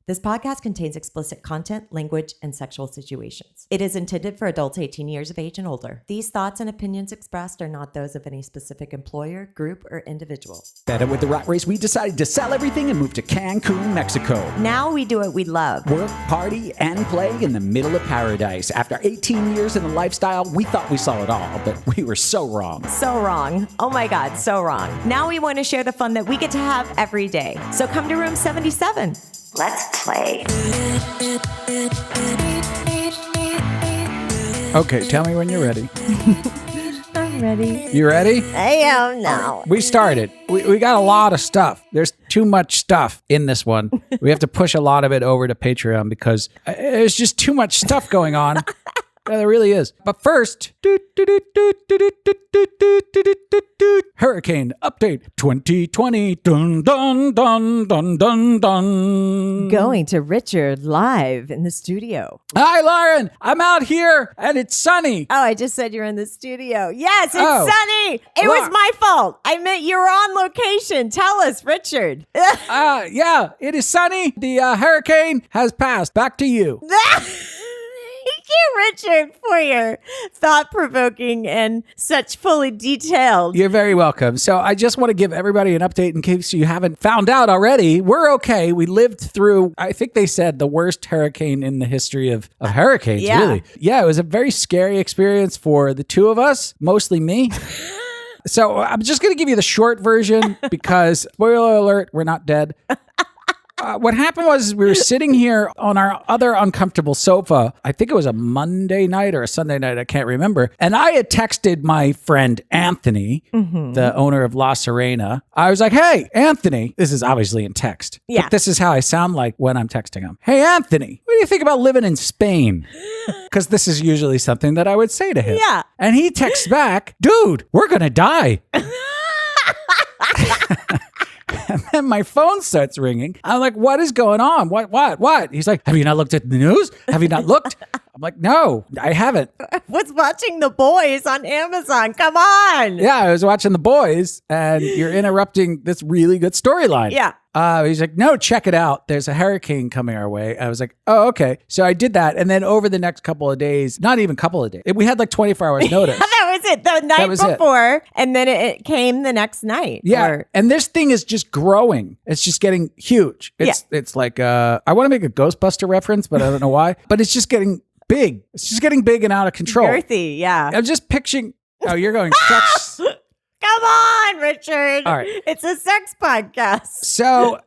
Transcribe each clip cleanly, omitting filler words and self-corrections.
This podcast contains explicit content, language, and sexual situations. It is intended for adults 18 years of age and older. These thoughts and opinions expressed are not those of any specific employer, group, or individual. Fed up with the rat race, we decided to sell everything and move to Cancun, Mexico. Now we do what we love. Work, party, and play in the middle of paradise. After 18 years in the lifestyle, we thought we saw it all, but we were so wrong. So wrong. Oh my God, so wrong. Now we want to share the fun that we get to have every day. So come to room 77. Let's play. Okay, tell me when you're ready. I'm ready. You ready? I am now. We started. We got a lot of stuff. There's too much stuff in this one. We have to push a lot of it over to Patreon because there's just too much stuff going on. Yeah, there really is. But first, Hurricane Update 2020. Dun, dun, dun, dun, dun, dun. Going to Richard live in the studio. Hi, Lauren. I'm out here and it's sunny. Oh, I just said you're in the studio. Yes, it's sunny. It was my fault. I meant you were on location. Tell us, Richard. Yeah, it is sunny. The hurricane has passed. Back to you. Thank you, Richard, for your thought-provoking and such fully detailed. You're very welcome. So I just want to give everybody an update in case you haven't found out already. We're okay. We lived through, I think they said, the worst hurricane in the history of hurricanes, really. Yeah, it was a very scary experience for the two of us, mostly me. So I'm just going to give you the short version because, spoiler alert, we're not dead. What happened was we were sitting here on our other uncomfortable sofa. I think it was a Monday night or a Sunday night. I can't remember. And I had texted my friend Anthony, the owner of La Serena. I was like, hey, Anthony. This is obviously in text. Yeah. But this is how I sound like when I'm texting him. Hey, Anthony, what do you think about living in Spain? Because this is usually something that I would say to him. Yeah. And he texts back, dude, we're going to die. And then my phone starts ringing. I'm like, what is going on? What? He's like, have you not looked at the news? Have you not looked? I'm like, no, I haven't. Was watching The Boys on Amazon. Come on. Yeah, I was watching The Boys and you're interrupting this really good storyline. Yeah. He's like, no, check it out. There's a hurricane coming our way. I was like, oh, okay. So I did that. And then over the next couple of days, not even couple of days, we had like 24 hours notice. That was it. The night before. And then it came the next night. Yeah. And this thing is just growing. It's just getting huge. It's like, I want to make a Ghostbuster reference, but I don't know why. But it's just getting big. It's just getting big and out of control. Girthy, yeah. I'm just picturing, you're going, sex. Come on, Richard. All right. It's a sex podcast. So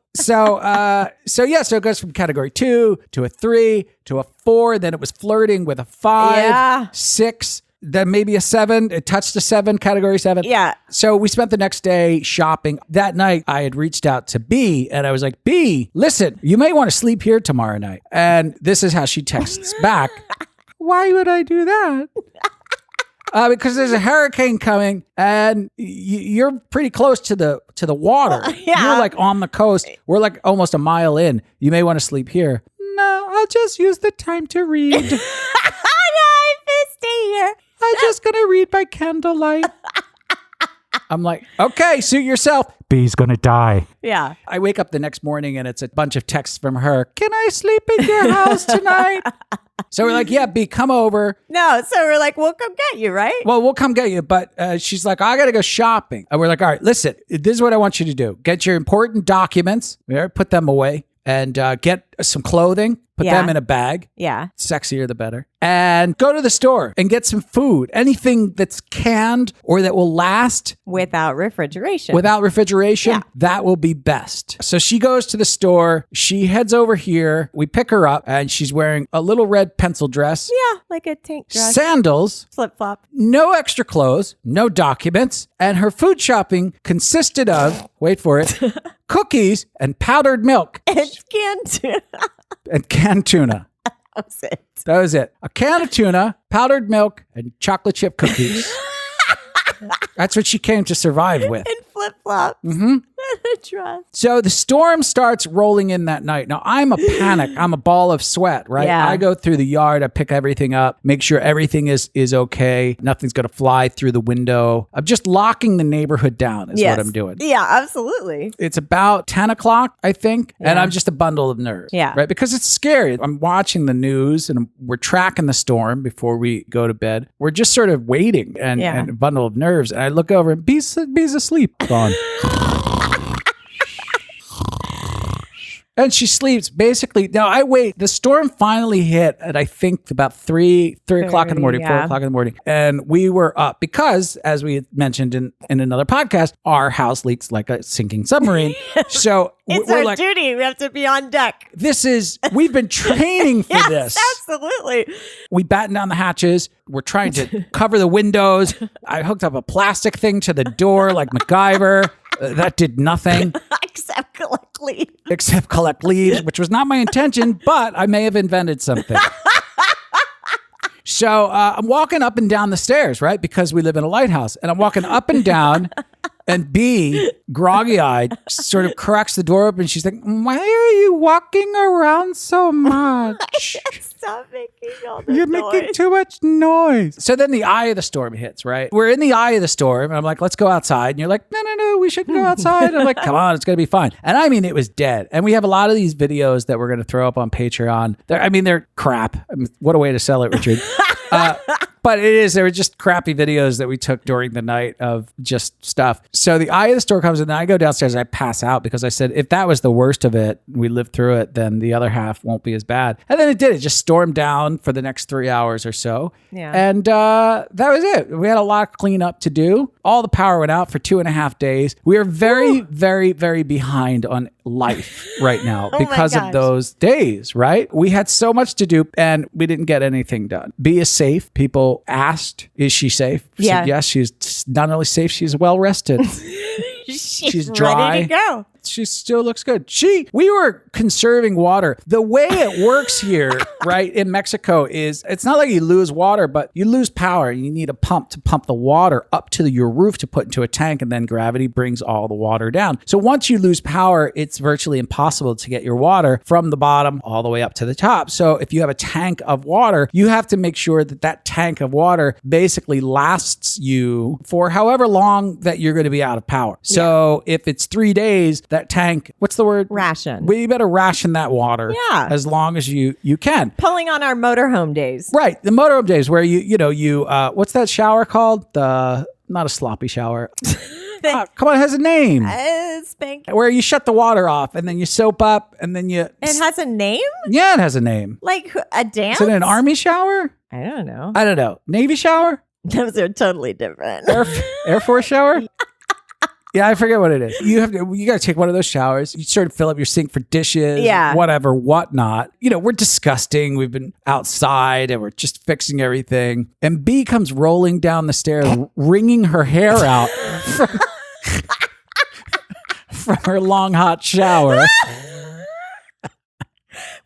it goes from category 2 to a 3 to a 4. Then it was flirting with a 5, 6, then maybe a 7. It touched a 7, category 7. Yeah. So we spent the next day shopping. That night, I had reached out to B and I was like, B, listen, you may want to sleep here tomorrow night. And this is how she texts back. Why would I do that? Because there's a hurricane coming and you're pretty close to the water. Yeah. You're like on the coast. We're like almost a mile in. You may want to sleep here. No, I'll just use the time to read. No, stay here. I'm just going to read by candlelight. I'm like, okay, suit yourself. B's going to die. Yeah. I wake up the next morning and it's a bunch of texts from her. Can I sleep in your house tonight? So we're like, yeah, B, come over. No, so we're like, we'll come get you, right? Well, we'll come get you. But she's like, I got to go shopping. And we're like, all right, listen, this is what I want you to do. Get your important documents, put them away, and get some clothing, put them in a bag. Yeah. Sexier, the better. And go to the store and get some food. Anything that's canned or that will last. Without refrigeration. That will be best. So she goes to the store. She heads over here. We pick her up and she's wearing a little red pencil dress. Yeah, like a tank dress. Sandals. Flip-flop. No extra clothes. No documents. And her food shopping consisted of, wait for it, cookies and powdered milk. And canned tuna. And canned tuna. That was it. That was it. A can of tuna, powdered milk, and chocolate chip cookies. That's what she came to survive with. And flip-flops. Mm-hmm. Trust. So the storm starts rolling in that night. Now I'm a panic. I'm a ball of sweat, right? Yeah. I go through the yard. I pick everything up, make sure everything is okay. Nothing's going to fly through the window. I'm just locking the neighborhood down is what I'm doing. Yeah, absolutely. It's about 10 o'clock, I think. And Yeah. I'm just a bundle of nerves. Yeah. Right. Because it's scary. I'm watching the news and we're tracking the storm before we go to bed. We're just sort of waiting and a bundle of nerves. And I look over and Bee's asleep. Gone. And she sleeps basically. Now I wait. The storm finally hit at I think about 3 o'clock in the morning, 4 o'clock in the morning. And we were up because, as we had mentioned in another podcast, our house leaks like a sinking submarine. So It's we're our like, duty. We have to be on deck. we've been training for this. Absolutely. We batten down the hatches. We're trying to cover the windows. I hooked up a plastic thing to the door like MacGyver. That did nothing. Except collect leaves, which was not my intention, but I may have invented something. So I'm walking up and down the stairs, right? Because we live in a lighthouse. And I'm walking up and down, and B, groggy-eyed, sort of cracks the door open. She's like, why are you walking around so much? Stop making all the You're noise. making too much noise. So then the eye of the storm hits, right? We're in the eye of the storm. And I'm like, let's go outside. And you're like, no, we shouldn't go outside. And I'm like, come on, it's going to be fine. And I mean, it was dead. And we have a lot of these videos that we're going to throw up on Patreon. They're crap. I mean, what a way to sell it, Richard. But they were just crappy videos that we took during the night of just stuff. So the eye of the storm comes in, and I go downstairs and I pass out because I said, if that was the worst of it, we lived through it, then the other half won't be as bad. And then it did. It just stormed down for the next 3 hours or so. Yeah. And that was it. We had a lot of cleanup to do. All the power went out for 2.5 days. We are very, very, very behind on life right now because of those days, right? We had so much to do and we didn't get anything done. B is safe. People asked, is she safe? Yeah. Said, yes, she's not only safe, she's well rested. She's dry. Ready to go. She still looks good. We were conserving water. The way it works here, right, in Mexico is it's not like you lose water, but you lose power. You need a pump to pump the water up to your roof to put into a tank, and then gravity brings all the water down. So once you lose power, it's virtually impossible to get your water from the bottom all the way up to the top. So if you have a tank of water, you have to make sure that that tank of water basically lasts you for however long that you're going to be out of power. So if it's 3 days, that tank, what's the word? Ration. Well, you better ration that water as long as you can. Pulling on our motorhome days. Right. The motorhome days where you what's that shower called? Not a sloppy shower. Come on, it has a name. Spank. Where you shut the water off and then you soap up and then you... It has a name? Yeah, it has a name. Like a dance? Is it an army shower? I don't know. I don't know. Navy shower? Those are totally different. Air Force shower? Yeah, I forget what it is. You got to take one of those showers. You sort of fill up your sink for dishes, whatever, whatnot. We're disgusting. We've been outside and we're just fixing everything. And B comes rolling down the stairs, wringing her hair out from her long hot shower.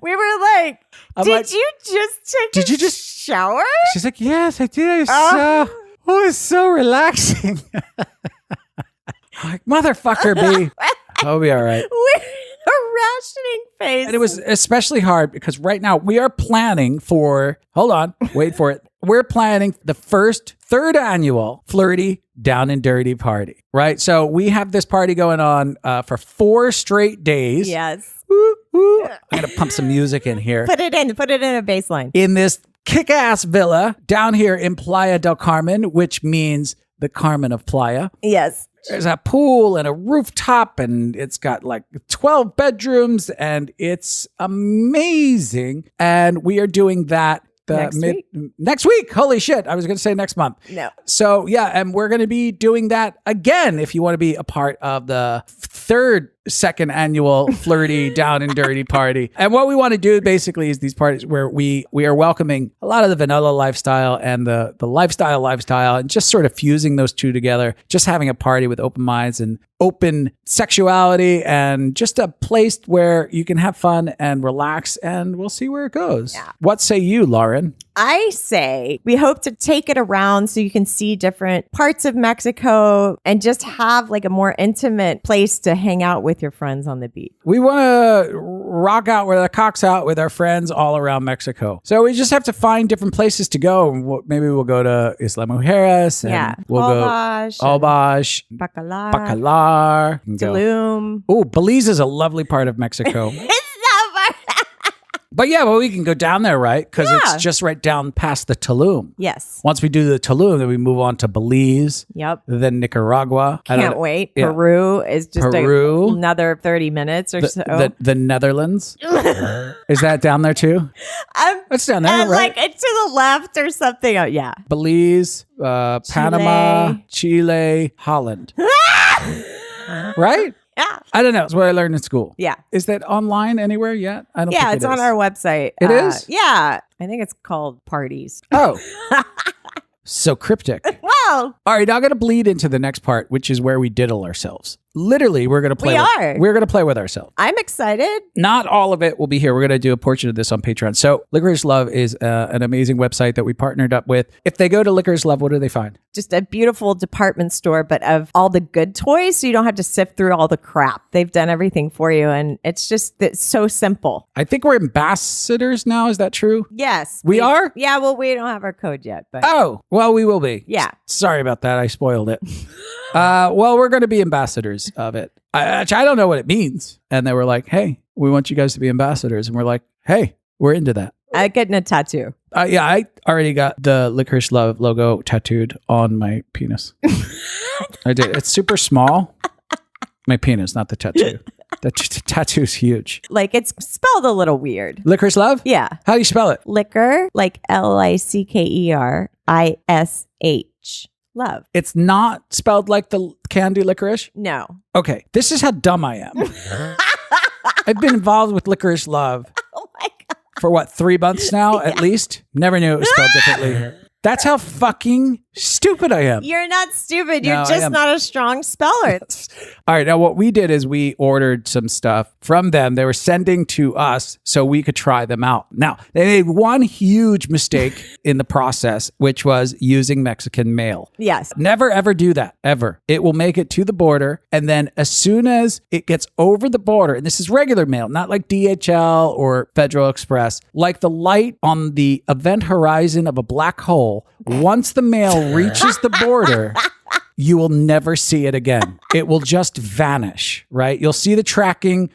We were like, did you just take a shower? She's like, yes, I did. It was so relaxing. Like, motherfucker, B. I'll be all right. We're in a rationing phase. And it was especially hard because right now we are planning for, hold on, wait for it. We're planning the third annual Flirty Down and Dirty party, right? So we have this party going on for 4 straight days. Yes. Woo, woo. I'm going to pump some music in here. Put it in a baseline. In this kick-ass villa down here in Playa del Carmen, which means the Carmen of Playa. Yes. There's a pool and a rooftop, and it's got like 12 bedrooms, and it's amazing. And we are doing that next week. Holy shit. I was going to say next month. No. So yeah, and we're going to be doing that again if you want to be a part of the second annual Flirty Down and Dirty party. And what we want to do basically is these parties where we are welcoming a lot of the vanilla lifestyle and the lifestyle and just sort of fusing those two together, just having a party with open minds and open sexuality and just a place where you can have fun and relax, and we'll see where it goes. Yeah. What say you, Lauren? Karen? I say we hope to take it around so you can see different parts of Mexico and just have like a more intimate place to hang out with your friends on the beach. We want to rock out with our cocks out with our friends all around Mexico. So we just have to find different places to go. Maybe we'll go to Isla Mujeres. And we'll Albash, go Albash, Bacalar, Tulum. Oh, Belize is a lovely part of Mexico. But we can go down there, right? Because it's just right down past the Tulum. Yes. Once we do the Tulum, then we move on to Belize. Yep. Then Nicaragua. Can't wait. Yeah. Peru is just another 30 minutes or so. The Netherlands. Is that down there too? It's down there, right? Like it's to the left or something. Oh, yeah. Belize, Panama, Chile, Holland. Right? Yeah. I don't know. It's what I learned in school. Yeah. Is that online anywhere yet? I don't think it's on our website. It is? Yeah. I think it's called Parties. Oh. So cryptic. Well. All right, now I'm going to bleed into the next part, which is where we diddle ourselves. Literally, we're going to play. We're going to play with ourselves. I'm excited. Not all of it will be here. We're going to do a portion of this on Patreon. So Licorice Love is an amazing website that we partnered up with. If they go to Licorice Love, what do they find? Just a beautiful department store, but of all the good toys, so you don't have to sift through all the crap. They've done everything for you, and it's so simple. I think we're ambassadors now. Is that true? Yes. We are? Yeah, well, we don't have our code yet. But Oh, well, we will be. Yeah. Sorry about that. I spoiled it. Well, we're going to be ambassadors of it. I don't know what it means. And they were like, hey, we want you guys to be ambassadors. And we're like, hey, we're into that. I'm getting a tattoo. I already got the Licorice Love logo tattooed on my penis. I did. It's super small. My penis, not the tattoo. The tattoo's huge. Like it's spelled a little weird. Licorice Love? Yeah. How do you spell it? Liquor, like LICKERISH. Love. It's not spelled like the candy licorice? No. Okay. This is how dumb I am. I've been involved with Licorice Love. Oh my God. For 3 months now, at least? Never knew it was spelled differently. That's how fucking stupid I am. You're not stupid. You're just not a strong speller. All right. Now, what we did is we ordered some stuff from them. They were sending to us so we could try them out. Now, they made one huge mistake in the process, which was using Mexican mail. Yes. Never, ever do that. Ever. It will make it to the border. And then as soon as it gets over the border, and this is regular mail, not like DHL or Federal Express, like the light on the event horizon of a black hole, once the mail reaches the border, you will never see it again. It will just vanish, right? You'll see the tracking,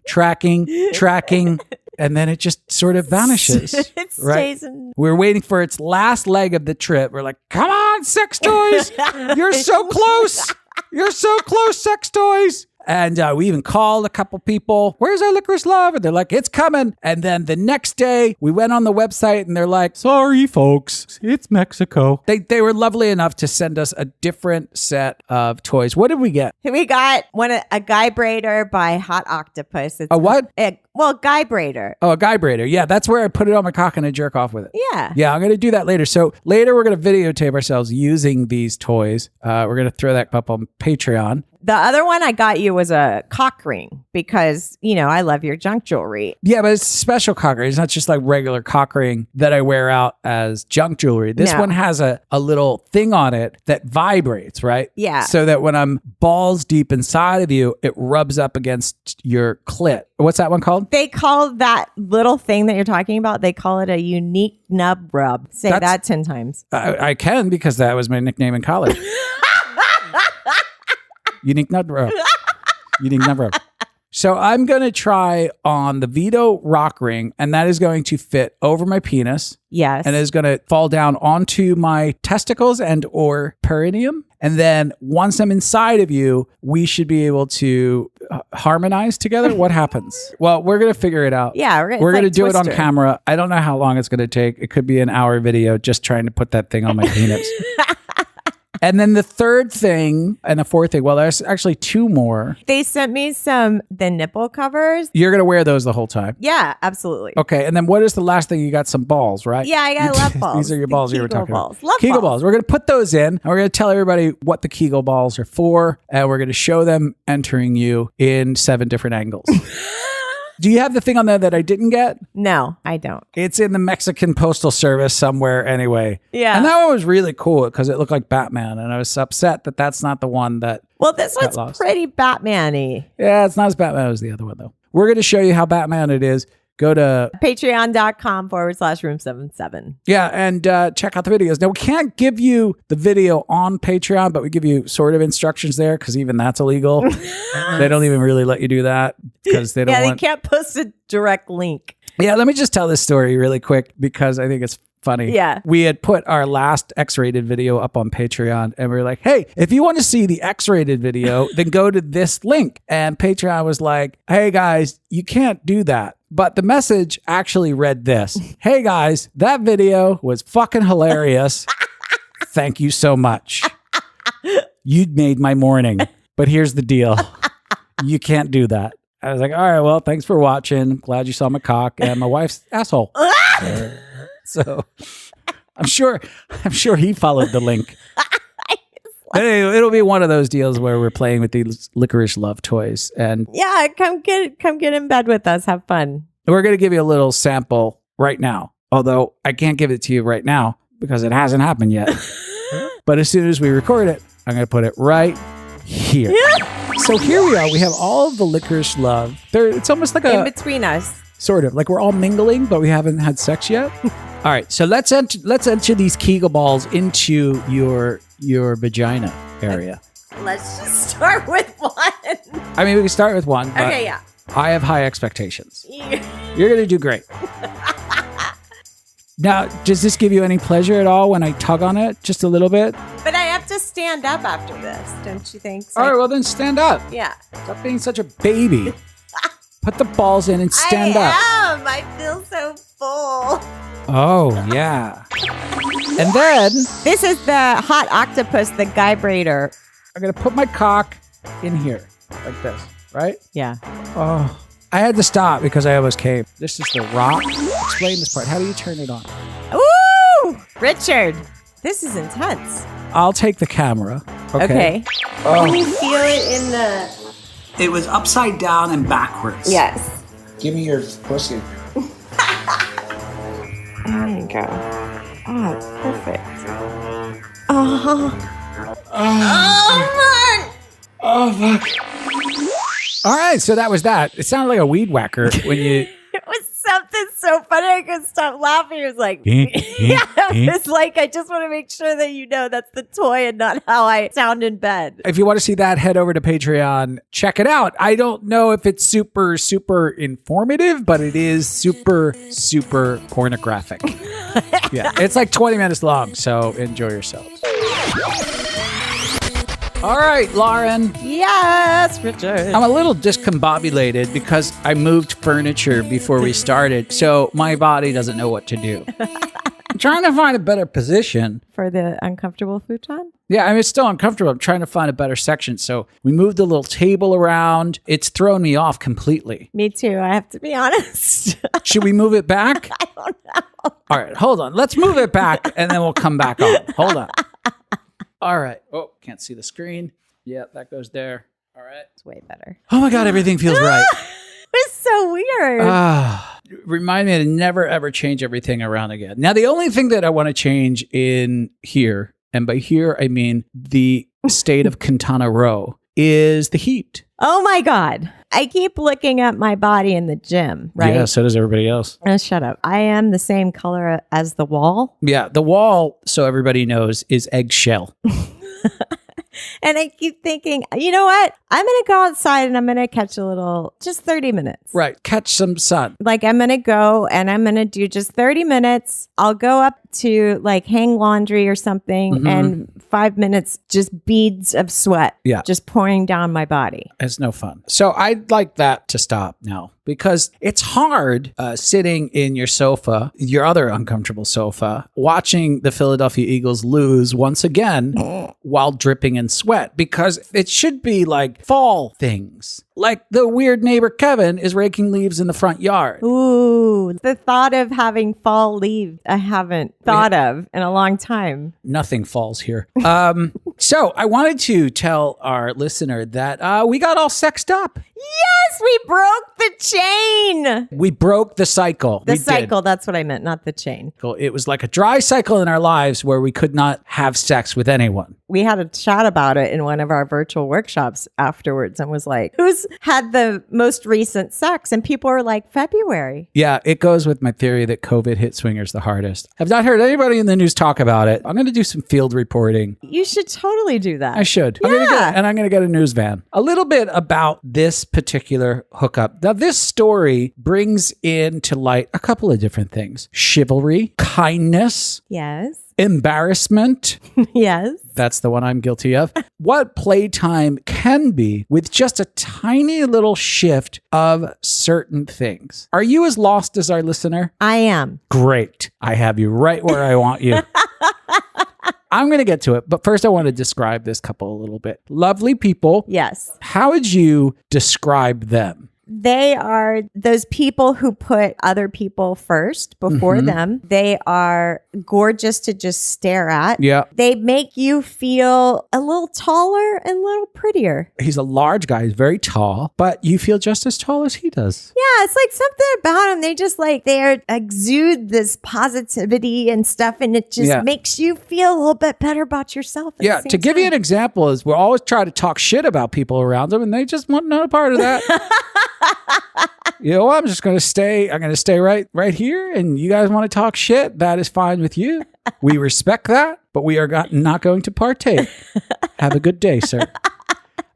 and then it just sort of vanishes. Right? We're waiting for its last leg of the trip. We're like, come on, sex toys. You're so close. You're so close, sex toys. And we even called a couple people. Where's our Licorice Love? And they're like, it's coming. And then the next day, we went on the website and they're like, sorry, folks, it's Mexico. They were lovely enough to send us a different set of toys. What did we get? We got a guy braider by Hot Octopus. It's a what? Guy braider. Oh, a guy braider. Yeah, that's where I put it on my cock and I jerk off with it. Yeah. Yeah, I'm going to do that later. So later we're going to videotape ourselves using these toys. We're going to throw that up on Patreon. The other one I got you was a cock ring because, I love your junk jewelry. Yeah, but it's special cock ring. It's not just like regular cock ring that I wear out as junk jewelry. This one has a little thing on it that vibrates, right? Yeah. So that when I'm balls deep inside of you, it rubs up against your clit. What's that one called? They call that little thing that you're talking about, they call it a unique nub rub. Say that 10 times. I can because that was my nickname in college. Unique nut rub. Unique nut rub. So I'm going to try on the Vito rock ring, and that is going to fit over my penis. Yes. And it is going to fall down onto my testicles and or perineum. And then once I'm inside of you, we should be able to harmonize together. What happens? Well, we're going to figure it out. Yeah. We're going to do it on camera. I don't know how long it's going to take. It could be an hour video just trying to put that thing on my penis. And then the third thing and the fourth thing, well, there's actually two more. They sent me the nipple covers. You're going to wear those the whole time? Yeah, absolutely. Okay. And then what is the last thing? You got some balls, right? Yeah, I got love balls. These are your balls you were talking about. Love Kegel balls. We're going to put those in and we're going to tell everybody what the Kegel balls are for. And we're going to show them entering you in 7 different angles. Do you have the thing on there that I didn't get? No, I don't. It's in the Mexican Postal Service somewhere anyway. Yeah. And that one was really cool because it looked like Batman. And I was upset that that's not the one that. Well, this got one's lost. pretty Batman-y. Yeah, it's not as Batman as the other one, though. We're going to show you how Batman it is. Go to Patreon.com/room77. Yeah, and check out the videos. Now, we can't give you the video on Patreon, but we give you sort of instructions there because even that's illegal. They don't even really let you do that because they don't Yeah, want... they can't post a direct link. Yeah, let me just tell this story really quick because I think it's funny. Yeah. We had put our last X-rated video up on Patreon and we were like, hey, if you want to see the X-rated video, then go to this link. And Patreon was like, hey guys, you can't do that. But the message actually read this. Hey guys, that video was fucking hilarious. Thank you so much. You made my morning. But here's the deal. You can't do that. I was like, all right, well, thanks for watching. Glad you saw my cock and my wife's asshole. So I'm sure he followed the link. But anyway, it'll be one of those deals where we're playing with these licorice love toys. And Yeah, come get in bed with us. Have fun. we're going to give you a little sample right now. Although I can't give it to you right now because it hasn't happened yet. But as soon as we record it, I'm going to put it right here. So here we are. We have all of the licorice love. It's almost like In between us. sort of like we're all mingling, but we haven't had sex yet. All right. So let's enter these Kegel balls into your vagina area. Let's just start with one. I mean, we can start with one. But Okay, yeah. I have high expectations. You're going to do great. Now, does this give you any pleasure at all when I tug on it just a little bit? But I have to stand up after this, don't you think? All right, well then stand up. Yeah. Stop being such a baby. Put the balls in and stand up. I feel so full. Oh, yeah. And then This is the hot octopus, the vibrator. I'm going to put my cock in here like this, right? Yeah. Oh, I had to stop because I almost came. This is the rock. Explain this part. How do you turn it on? Ooh! Richard, this is intense. I'll take the camera. Okay. Oh. Can you feel it in the... It was upside down and backwards. Yes. Give me your pussy. There you go. Oh, it's perfect. Oh. Oh, fuck. All right, so that was that. It sounded like a weed whacker when you... It was something so funny I couldn't stop laughing. It was like, it's like, I just want to make sure that you know that's the toy and not how I sound in bed. If you want to see that, head over to Patreon. Check it out. I don't know if it's super, super informative, but it is super, super pornographic. Yeah, it's like 20 minutes long, so enjoy yourselves. All right, Lauren. Yes, Richard. I'm a little discombobulated because I moved furniture before we started, so my body doesn't know what to do. I'm trying to find a better position. For the uncomfortable futon? Yeah, I mean, it's still uncomfortable. I'm trying to find a better section. So we moved the little table around. It's thrown me off completely. Me too, I have to be honest. Should we move it back? I don't know. All right, hold on. Let's move it back and then we'll come back on. Hold on. All right. Oh, can't see the screen. Yeah, that goes there. All right. It's way better. Oh my God, everything feels right. It's so weird. Remind me to never, ever change everything around again. Now, the only thing that I want to change in here, and by here, I mean the state of Quintana Roo, is the heat. Oh my God. I keep looking at my body in the gym, right? Yeah, so does everybody else. Oh, shut up. I am the same color as the wall. Yeah, the wall, so everybody knows, is eggshell. And I keep thinking, you know what? I'm going to go outside and I'm going to catch a little, just 30 minutes. Right, catch some sun. Like I'm going to go and I'm going to do just 30 minutes. I'll go up to like hang laundry or something and 5 minutes, just beads of sweat. Yeah. Just pouring down my body. It's no fun. So I'd like that to stop now because it's hard sitting in your sofa, your other uncomfortable sofa, watching the Philadelphia Eagles lose once again while dripping in sweat because it should be like fall things. Like the weird neighbor Kevin is raking leaves in the front yard. Ooh, the thought of having fall leaves I haven't thought of in a long time. Nothing falls here. So I wanted to tell our listener that we got all sexed up. Yes, we broke the chain. We broke the cycle. The We cycle, that's what I meant, not the chain. did. It was like a dry cycle in our lives where we could not have sex with anyone. We had a chat about it in one of our virtual workshops afterwards and was like, who's had the most recent sex? And people were like, February. Yeah, it goes with my theory that COVID hit swingers the hardest. I've not heard anybody in the news talk about it. I'm going to do some field reporting. You should totally do that. I should. Yeah. I'm going to get a news van. A little bit about this particular hookup. Now, this story brings into light a couple of different things. Chivalry, kindness, Yes. embarrassment. Yes. That's the one I'm guilty of. What playtime can be with just a tiny little shift of certain things. Are you as lost as our listener? I am. Great. I have you right where I want you. I'm going to get to it, but first I want to describe this couple a little bit. Lovely people. Yes. How would you describe them? They are those people who put other people first before them. They are gorgeous to just stare at. Yeah. They make you feel a little taller and a little prettier. He's a large guy. He's very tall, but you feel just as tall as he does. Yeah, it's like something about them. They just like, they exude this positivity and stuff, and it just makes you feel a little bit better about yourself. Yeah. To give you an example is we're always trying to talk shit about people around them, and they just want no part of that. You know what? I'm just going to stay. I'm going to stay right here. And you guys want to talk shit? That is fine with you. We respect that, but we are not going to partake. Have a good day, sir.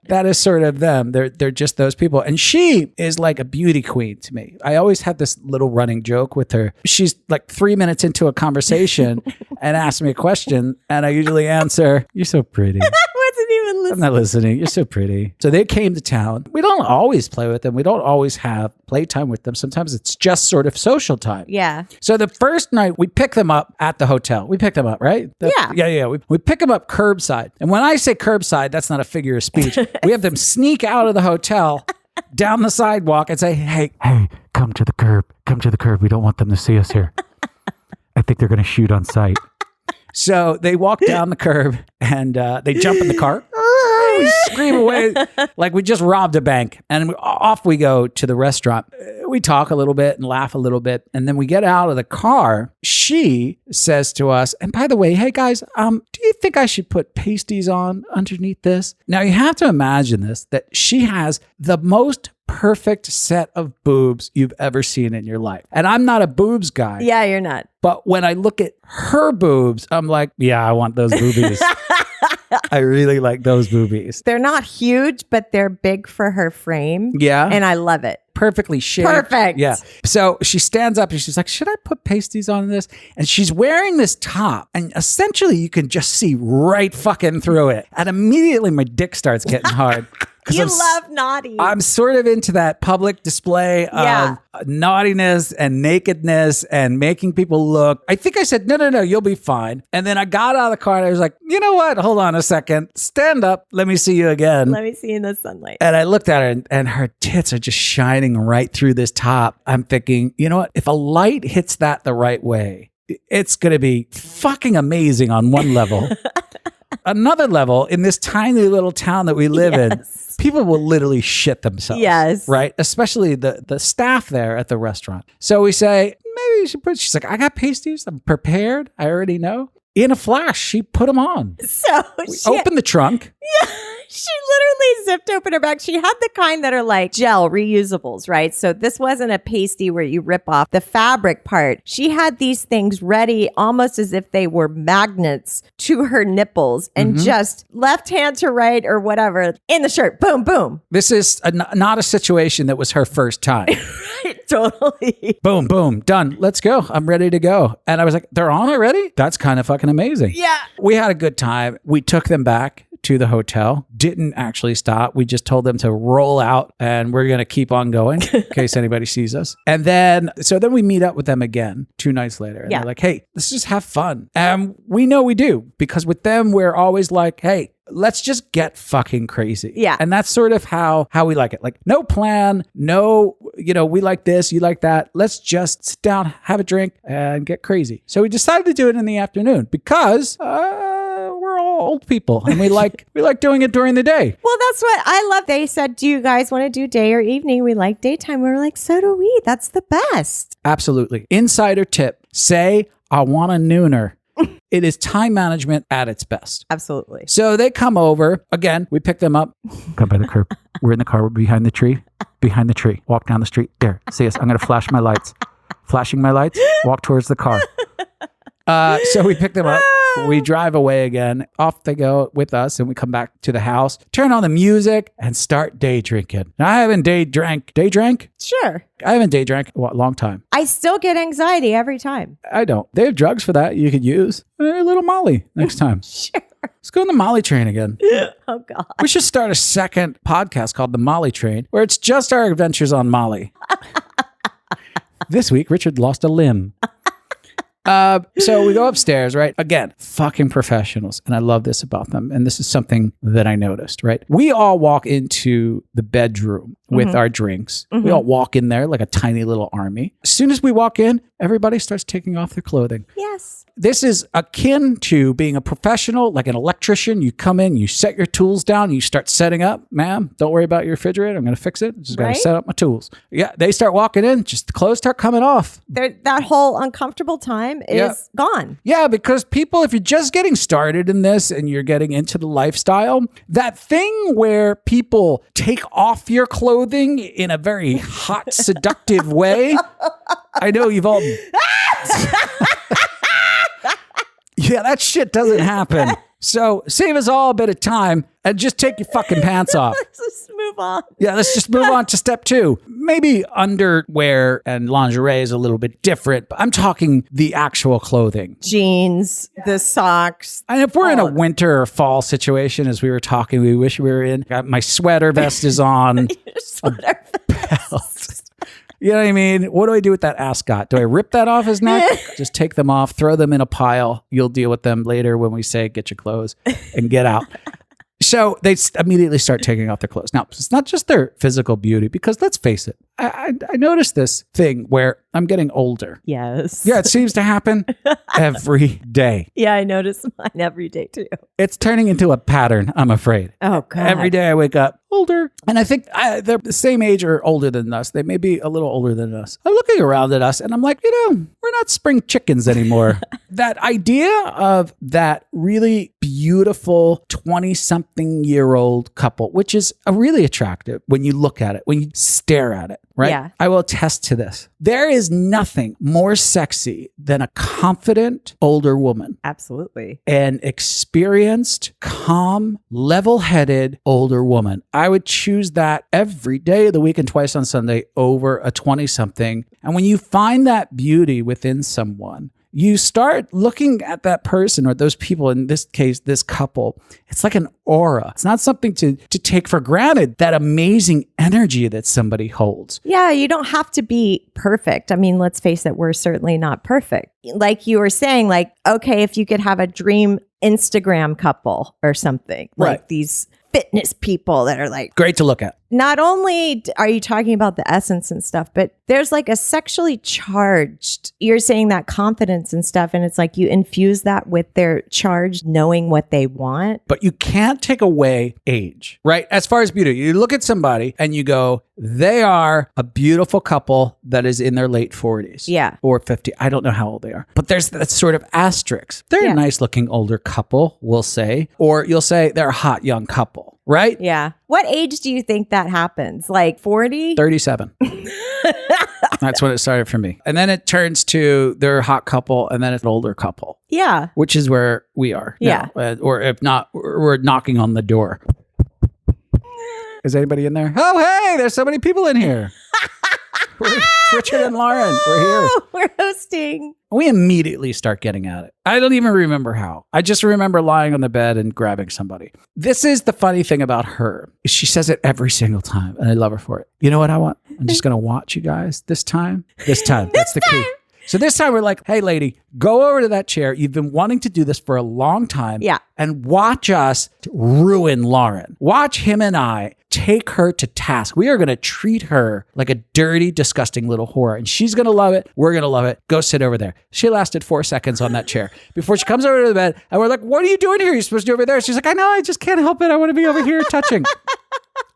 That is sort of them. They're just those people. And she is like a beauty queen to me. I always have this little running joke with her. She's like 3 minutes into a conversation and asks me a question. And I usually answer, "You're so pretty." I'm not listening. You're so pretty. So they came to town. We don't always play with them. We don't always have playtime with them. Sometimes it's just sort of social time. Yeah. So the first night we pick them up at the hotel. We picked them up, right? Yeah. We pick them up curbside. And when I say curbside, that's not a figure of speech. We have them sneak out of the hotel down the sidewalk and say, hey, come to the curb. Come to the curb. We don't want them to see us here. I think they're going to shoot on sight. So they walk down the curb and they jump in the car. We scream away like we just robbed a bank. And off we go to the restaurant. We talk a little bit and laugh a little bit. And then we get out of the car. She says to us, and by the way, hey guys, do you think I should put pasties on underneath this? Now you have to imagine this, that she has the most perfect set of boobs you've ever seen in your life. And I'm not a boobs guy. Yeah, you're not. But when I look at her boobs, I'm like, yeah, I want those boobies. I really like those boobies. They're not huge, but they're big for her frame. Yeah. And I love it. Perfectly shaped. Perfect. Yeah. So she stands up and she's like, should I put pasties on this? And she's wearing this top. And essentially you can just see right fucking through it. And immediately my dick starts getting hard. You love naughty. I'm sort of into that public display of naughtiness and nakedness and making people look. I think I said, no, you'll be fine. And then I got out of the car and I was like, you know what? Hold on a second. Stand up. Let me see you again. Let me see you in the sunlight. And I looked at her and her tits are just shining right through this top. I'm thinking, you know what? If a light hits that the right way, it's going to be fucking amazing on one level. Another level, in this tiny little town that we live in, people will literally shit themselves. Yes. Right? Especially the staff there at the restaurant. So we say, maybe you should put, she's like, I got pasties. I'm prepared. I already know. In a flash, she put them on. So we opened the trunk. Yeah. She literally zipped open her bag. She had the kind that are like gel reusables, right? So this wasn't a pasty where you rip off the fabric part. She had these things ready almost as if they were magnets to her nipples and just left hand to right or whatever in the shirt. Boom, boom. This is not a situation that was her first time. Right, totally. Boom, boom, done. Let's go. I'm ready to go. And I was like, they're on already? That's kind of fucking amazing. Yeah. We had a good time. We took them back to the hotel, didn't actually stop. We just told them to roll out and we're going to keep on going in case anybody sees us. And then we meet up with them again 2 nights later. And they're like, hey, let's just have fun. And we know we do, because with them, we're always like, hey, let's just get fucking crazy. Yeah. And that's sort of how we like it. Like no plan, no, we like this, you like that. Let's just sit down, have a drink and get crazy. So we decided to do it in the afternoon because we're all all old people, and we like doing it during the day. Well, that's what I love. They said, do you guys want to do day or evening? We like daytime. We were like, so do we. That's the best. Absolutely. Insider tip: say, I want a nooner. It is time management at its best. Absolutely. So they come over. Again, we pick them up. Come by the curb. We're in the car. We're behind the tree. Behind the tree. Walk down the street. There. See us. I'm going to flash my lights. Flashing my lights. Walk towards the car. So we pick them up. We drive away again. Off they go with us, and we come back to the house, turn on the music, and start day drinking. Now, I haven't day drank. Sure. I haven't day drank a long time. I still get anxiety every time. I don't. They have drugs for that you could use. A little Molly next time. Sure. Let's go on the Molly train again. Oh, God. We should start a second podcast called The Molly Train, where it's just our adventures on Molly. This week, Richard lost a limb. So we go upstairs, right? Again, fucking professionals. And I love this about them. And this is something that I noticed, right? We all walk into the bedroom with our drinks. We all walk in there like a tiny little army. As soon as we walk in, everybody starts taking off their clothing. Yes. This is akin to being a professional, like an electrician. You come in, you set your tools down, you start setting up. Ma'am, don't worry about your refrigerator. I'm going to fix it. Just got to set up my tools. Yeah, they start walking in, just the clothes start coming off. That whole uncomfortable time is gone. Yeah, because people, if you're just getting started in this and you're getting into the lifestyle, that thing where people take off your clothing in a very hot, seductive way. I know you've all... Yeah, that shit doesn't happen. So save us all a bit of time and just take your fucking pants off. Let's just move on. Yeah, let's just move on to step 2. Maybe underwear and lingerie is a little bit different, but I'm talking the actual clothing. Jeans, the socks. And if we're in a winter or fall situation, as we were talking, we wish we were in, got my sweater vest is on. Your sweater vest. You know what I mean? What do I do with that ascot? Do I rip that off his neck? Just take them off, throw them in a pile. You'll deal with them later when we say, get your clothes and get out. So they immediately start taking off their clothes. Now, it's not just their physical beauty, because let's face it, I noticed this thing where I'm getting older. Yes. Yeah, it seems to happen every day. Yeah, I notice mine every day too. It's turning into a pattern, I'm afraid. Oh, God. Every day I wake up older. And I think they're the same age or older than us. They may be a little older than us. I'm looking around at us and I'm like, we're not spring chickens anymore. That idea of that really beautiful 20-something-year-old couple, which is really attractive when you look at it, when you stare at it, right? Yeah. I will attest to this. There is nothing more sexy than a confident older woman. Absolutely. An experienced, calm, level-headed older woman. I would choose that every day of the week and twice on Sunday over a 20-something. And when you find that beauty within someone, you start looking at that person or those people, in this case, this couple. It's like an aura. It's not something to take for granted, that amazing energy that somebody holds. Yeah, you don't have to be perfect. I mean, let's face it, we're certainly not perfect. Like you were saying, like, okay, if you could have a dream Instagram couple or something, Right. like these fitness people that are like, Great to look at. not only are you talking about the essence and stuff, but there's like a sexually charged, you're saying that confidence and stuff. And it's like you infuse that with their charged knowing what they want. But you can't take away age, right? As far as beauty, you look at somebody and you go, they are a beautiful couple that is in their late 40s. Yeah. Or 50. I don't know how old they are. But there's that sort of asterisk. They're a nice looking older couple, we'll say. Or you'll say they're a hot young couple, right? Yeah. What age do you think that happens? Like 40? 37. That's when it started for me. And then it turns to they're a hot couple and then it's an older couple. Yeah. Which is where we are now. Or if not, we're knocking on the door. Is anybody in there? Oh, hey, there's so many people in here. It's Richard and Lauren. We're here. We're hosting. We immediately start getting at it. I don't even remember how. I just remember lying on the bed and grabbing somebody. This is the funny thing about her. She says it every single time, and I love her for it. You know what I want? I'm just going to watch you guys this time. That's the key. So this time we're like, hey, lady, go over to that chair. You've been wanting to do this for a long time. Yeah. And watch us ruin Lauren. Watch him and I take her to task. We are going to treat her like a dirty, disgusting little whore. And she's going to love it. We're going to love it. Go sit over there. She lasted 4 seconds on that chair before she comes over to the bed. And we're like, what are you doing here? You're supposed to be over there. She's like, I know. I just can't help it. I want to be over here touching.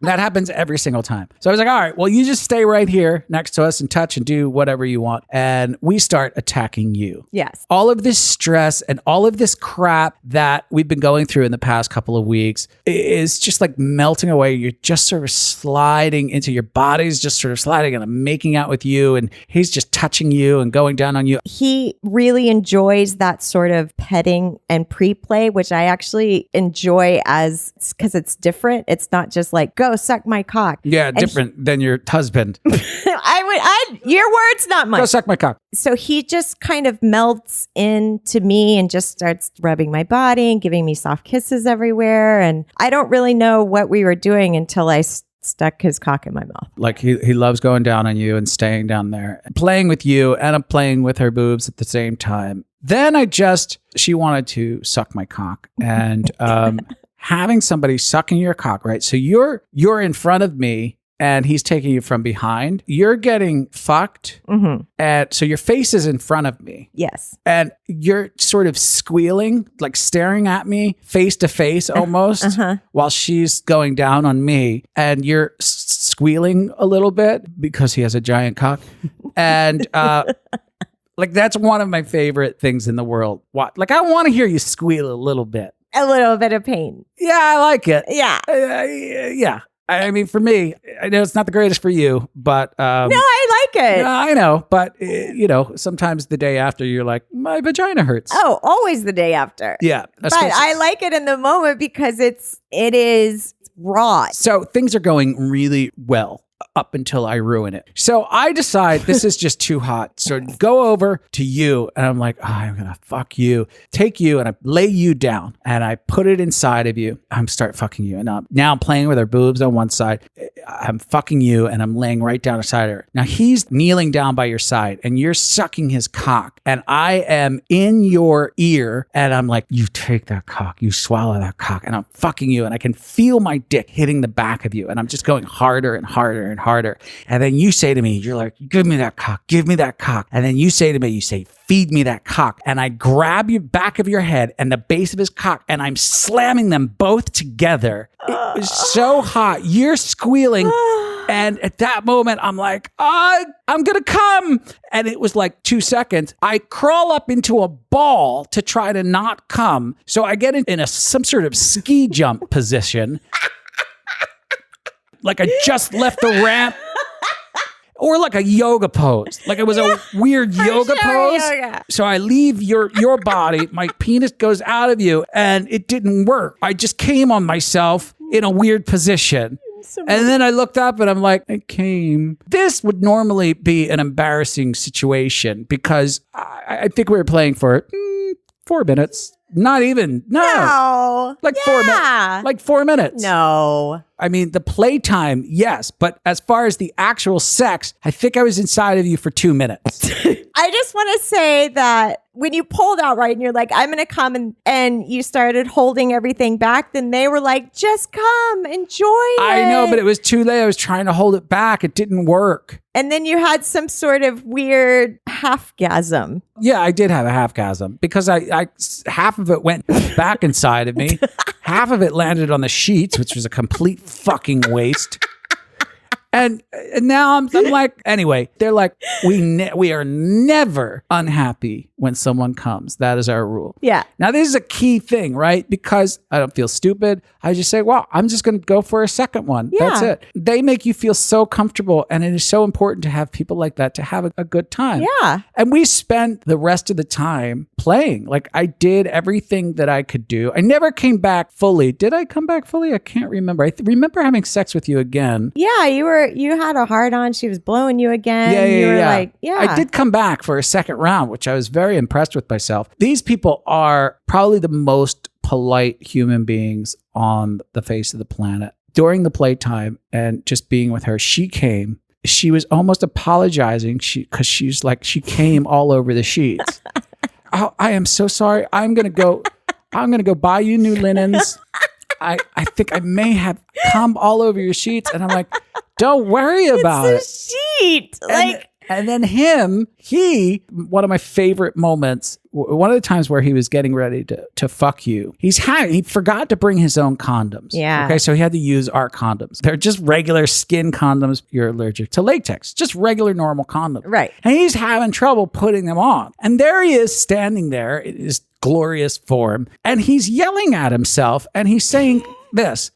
That happens every single time. So I was like, all right, well, you just stay right here next to us and touch and do whatever you want. And we start attacking you. Yes. All of this stress and all of this crap that we've been going through in the past couple of weeks is just like melting away. You're just sort of sliding into your body's just sort of sliding, and I'm making out with you, and he's just touching you and going down on you. He really enjoys that sort of petting and pre-play, which I actually enjoy because it's different. It's not just like, go suck my cock. Yeah, different than your husband. Your words, not mine. Go suck my cock. So he just kind of melts into me and just starts rubbing my body and giving me soft kisses everywhere. And I don't really know what we were doing until I stuck his cock in my mouth. Like he loves going down on you and staying down there, playing with you, and I'm playing with her boobs at the same time. Then she wanted to suck my cock, and having somebody sucking your cock, right? So you're in front of me and he's taking you from behind. You're getting fucked. Mm-hmm. And so your face is in front of me. Yes. And you're sort of squealing, like staring at me face to face almost while she's going down on me. And you're squealing a little bit because he has a giant cock. And like that's one of my favorite things in the world. Like I want to hear you squeal a little bit. A little bit of pain. Yeah, I like it. Yeah. Yeah. I mean, for me, I know it's not the greatest for you, but... no, I like it. I know, but, sometimes the day after, you're like, my vagina hurts. Oh, always the day after. Yeah. But I like it in the moment because it is raw. So things are going really well up until I ruin it. So I decide this is just too hot. So go over to you and I'm like, I'm going to fuck you. Take you and I lay you down and I put it inside of you. I'm start fucking you. And now I'm playing with her boobs on one side. I'm fucking you and I'm laying right down beside her. Now he's kneeling down by your side and you're sucking his cock and I am in your ear and I'm like, you take that cock, you swallow that cock, and I'm fucking you and I can feel my dick hitting the back of you and I'm just going harder and harder and harder. And then you say to me, you're like, give me that cock, give me that cock. And then you say to me, you say, feed me that cock. And I grab your back of your head and the base of his cock and I'm slamming them both together. It was so hot. You're squealing. And at that moment, I'm like, I'm going to come. And it was like 2 seconds. I crawl up into a ball to try to not come. So I get in some sort of ski jump position. Like I just left the ramp. Or like a yoga pose. Like it was a weird yoga pose. Yoga. So I leave your body, my penis goes out of you, and it didn't work. I just came on myself in a weird position. And then I looked up and I'm like, I came. This would normally be an embarrassing situation because I think we were playing for 4 minutes. Not even. No. Like 4 minutes. Like 4 minutes. No. I mean, the playtime, yes. But as far as the actual sex, I think I was inside of you for 2 minutes. I just want to say that when you pulled out, right, and you're like, I'm going to come, and you started holding everything back, then they were like, just come, enjoy it. I know, but it was too late. I was trying to hold it back. It didn't work. And then you had some sort of weird half-gasm. Yeah, I did have a half-gasm because I half of it went back inside of me. Half of it landed on the sheets, which was a complete fucking waste. And now I'm like, anyway, they're like, we are never unhappy when someone comes. That is our rule. Yeah. Now, this is a key thing, right? Because I don't feel stupid. I just say, well, I'm just going to go for a second one. Yeah. That's it. They make you feel so comfortable. And it is so important to have people like that to have a good time. Yeah. And we spent the rest of the time playing. Like I did everything that I could do. I never came back fully. Did I come back fully? I can't remember. I remember having sex with you again. Yeah, you had a hard on. She was blowing you again. Yeah. I did come back for a second round, which I was very impressed with myself. These people are probably the most polite human beings on the face of the planet. During the playtime and just being with her, she came. She was almost apologizing because she's like, she came all over the sheets. Oh, I am so sorry. I'm gonna go buy you new linens. I think I may have cum all over your sheets. And I'm like, don't worry about it. It's a sheet. And then one of my favorite moments, one of the times where he was getting ready to fuck you, he forgot to bring his own condoms. Yeah. Okay, so he had to use our condoms. They're just regular skin condoms. You're allergic to latex, just regular normal condoms. Right. And he's having trouble putting them on. And there he is standing there in his glorious form, and he's yelling at himself, and he's saying this,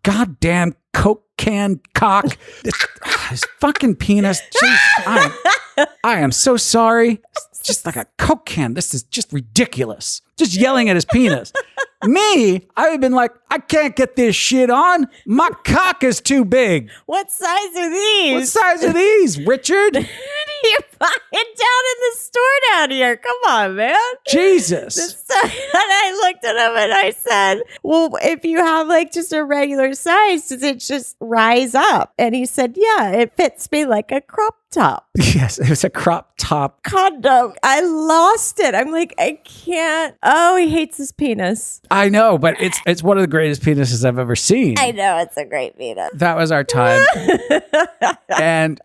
goddamn Coke can cock. His fucking penis. Jeez, I am so sorry. It's just like a Coke can. This is just ridiculous. Just yelling at his penis. Me, I would have been like, I can't get this shit on. My cock is too big. What size are these? What size are these, Richard? You're buying down in the store down here. Come on, man. Jesus. And I looked at him and I said, well, if you have like just a regular size, does it just rise up? And he said, yeah, it fits me like a crop top. Yes, it was a crop top Condom. I lost it. I'm like, I can't. Oh, he hates his penis. I know, but it's one of the greatest penises I've ever seen. I know, it's a great penis. That was our time. And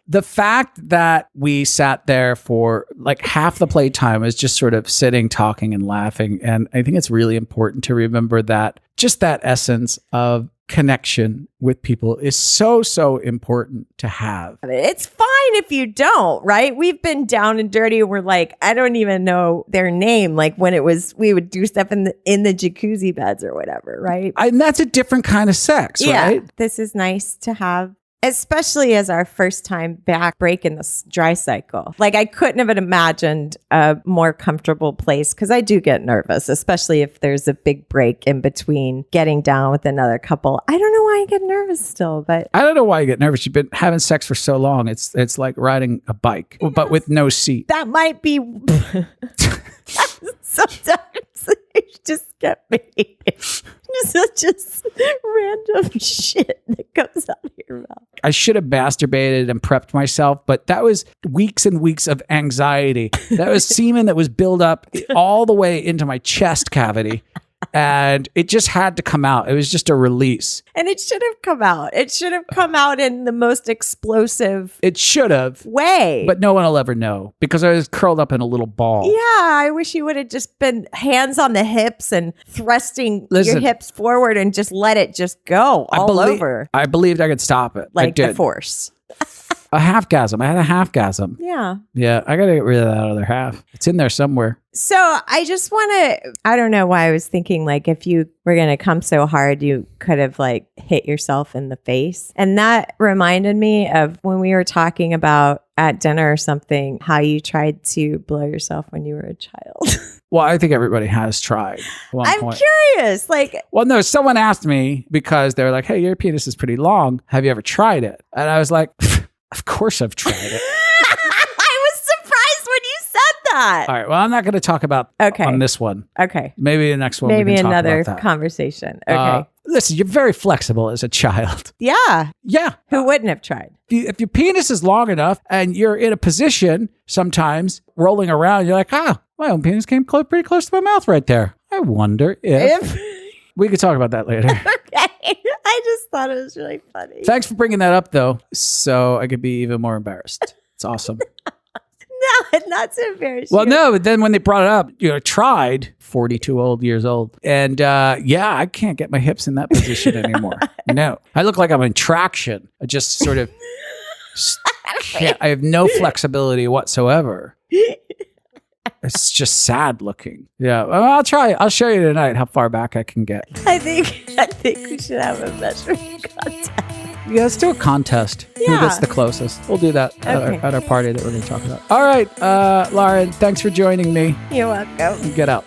the fact that we sat there for like half the playtime was just sort of sitting, talking, and laughing. And I think it's really important to remember that just that essence of connection with people is so important to have. It's fine if you don't, right? We've been down and dirty. We're like, I don't even know their name. Like when it was, we would do stuff in the jacuzzi beds or whatever, right? And that's a different kind of sex, right? This is nice to have. Especially as our first time back breaking this dry cycle. Like I couldn't have imagined a more comfortable place because I do get nervous, especially if there's a big break in between getting down with another couple. I don't know why I get nervous still, but I don't know why you get nervous. You've been having sex for so long. It's like riding a bike, but with no seat. That might be sometimes you just get me. Just random shit that comes out of your mouth. I should have masturbated and prepped myself, but that was weeks and weeks of anxiety. That was semen that was built up all the way into my chest cavity. And it just had to come out. It was just a release. And it should have come out. It should have come out in the most explosive It should have. way. But no one will ever know because I was curled up in a little ball. Yeah, I wish you would have just been hands on the hips and thrusting your Listen, hips forward and just let it just go all over. I believed I could stop it. I Like did. the force. A half-gasm. I had a half-gasm. Yeah. Yeah, I got to get rid of that other half. It's in there somewhere. So I just want to, I don't know why I was thinking like if you were going to come so hard, you could have like hit yourself in the face. And that reminded me of when we were talking about at dinner or something, how you tried to blow yourself when you were a child. Well, I think everybody has tried. At one I'm point. curious. Like, Well, no, someone asked me because they were like, hey, your penis is pretty long. Have you ever tried it? And I was like, of course I've tried it. I was surprised when you said that. All right. Well, I'm not going to talk about on this one. Okay. Maybe the next one. Maybe we can another talk about that. conversation. Okay. Listen, you're very flexible as a child. Yeah. Yeah. Who wouldn't have tried? If your penis is long enough and you're in a position sometimes rolling around, you're like, my own penis came pretty close to my mouth right there. I wonder if... We could talk about that later. Okay. I just thought it was really funny. Thanks for bringing that up, though, so I could be even more embarrassed. It's awesome. No, not to embarrass Well, you. no, but then when they brought it up, tried 42 years old. And I can't get my hips in that position anymore. No. I look like I'm in traction. I just sort of can't. I have no flexibility whatsoever. It's just sad looking. Yeah. Well, I'll try. I'll show you tonight how far back I can get. I think we should have a measuring contest. Yeah, let's do a contest. Who Yeah. gets the closest? We'll do that Okay. at our party that we're going to talk about. All right, Lauren, thanks for joining me. You're welcome. Get out.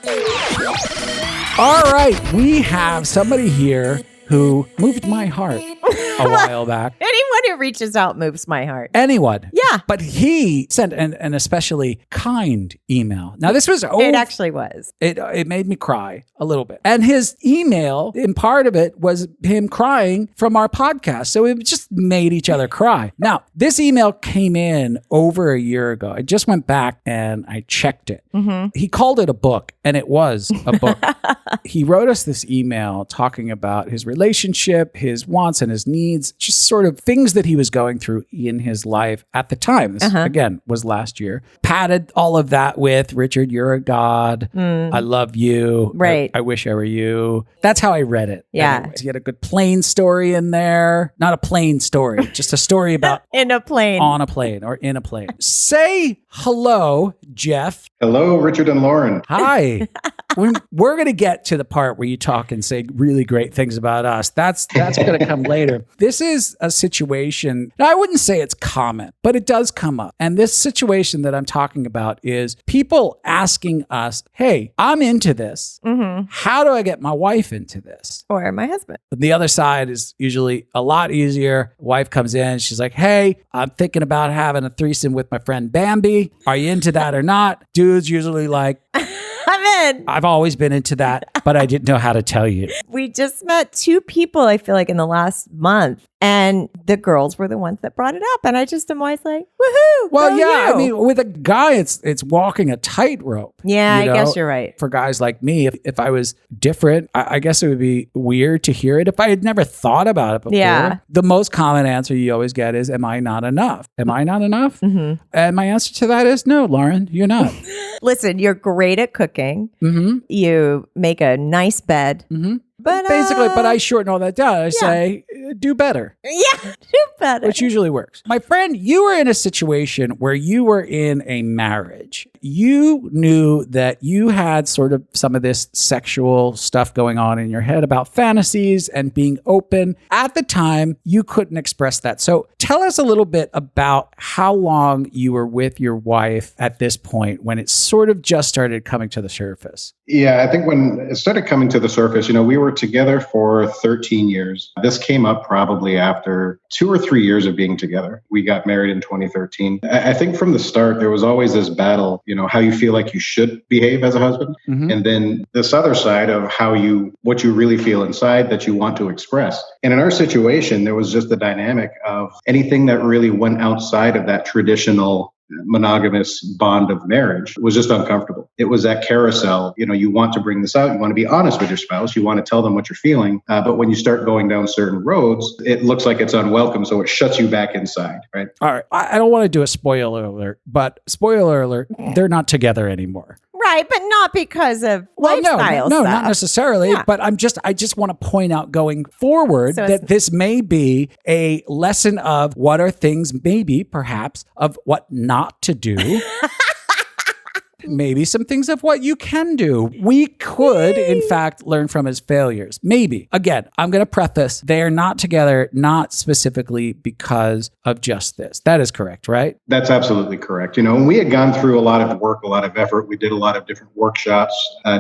All right, we have somebody here who moved my heart a while back. Anyone who reaches out moves my heart. Anyone. Yeah. But he sent an especially kind email. Now, this was... It actually was. It made me cry a little bit. And his email, in part of it, was him crying from our podcast. So it just made each other cry. Now, this email came in over a year ago. I just went back and I checked it. Mm-hmm. He called it a book, and it was a book. He wrote us this email talking about his relationship, his wants and his needs, just sort of things that he was going through in his life at the time. This, again, was last year. Padded all of that with, Richard, you're a god. I love you. Right. I wish I were you. That's how I read it. Yeah. Anyways, he had a good plane story in there. Not a plane story, just a story about in a plane. On a plane or in a plane. Say hello, Jeff. Hello, Richard and Lauren. Hi. We're going to get to the part where you talk and say really great things about us. That's going to come later. This is a situation, now I wouldn't say it's common, but it does come up. And this situation that I'm talking about is people asking us, hey, I'm into this. Mm-hmm. How do I get my wife into this? Or my husband. The other side is usually a lot easier. Wife comes in, she's like, hey, I'm thinking about having a threesome with my friend Bambi. Are you into that or not? Dude's usually like, I'm in. I've always been into that, but I didn't know how to tell you. We just met 2 people, I feel like, in the last month. And the girls were the ones that brought it up. And I just am always like, woohoo. Well, go yeah. you. I mean, with a guy, it's walking a tightrope. Yeah, you know? I guess you're right. For guys like me, if I was different, I guess it would be weird to hear it if I had never thought about it before. Yeah. The most common answer you always get is, am I not enough? Am I not enough? Mm-hmm. And my answer to that is, no, Lauren, you're not. Listen, you're great at cooking. Mm-hmm. You make a nice bed. Mm-hmm. But but I shorten all that down. I say, do better. Yeah, do better. Which usually works. My friend, you were in a situation where you were in a marriage. You knew that you had sort of some of this sexual stuff going on in your head about fantasies and being open. At the time, you couldn't express that. So tell us a little bit about how long you were with your wife at this point when it sort of just started coming to the surface. Yeah, I think when it started coming to the surface, we were together for 13 years. This came up probably after 2 or 3 years of being together. We got married in 2013. I think from the start, there was always this battle, how you feel like you should behave as a husband. Mm-hmm. And then this other side of what you really feel inside that you want to express. And in our situation, there was just the dynamic of anything that really went outside of that traditional monogamous bond of marriage was just uncomfortable. It was that carousel. You want to bring this out. You want to be honest with your spouse. You want to tell them what you're feeling. But when you start going down certain roads, it looks like it's unwelcome. So it shuts you back inside, right? All right. I don't want to do a spoiler alert, but spoiler alert, they're not together anymore. Right, but not because of lifestyle no, stuff. not necessarily. Yeah. But I just want to point out going forward that this may be a lesson of what are things, maybe, perhaps, of what not to do. Maybe some things of what you can do. We could, in fact, learn from his failures. Maybe. Again, I'm going to preface, they are not together, not specifically because of just this. That is correct, right? That's absolutely correct. And we had gone through a lot of work, a lot of effort. We did a lot of different workshops,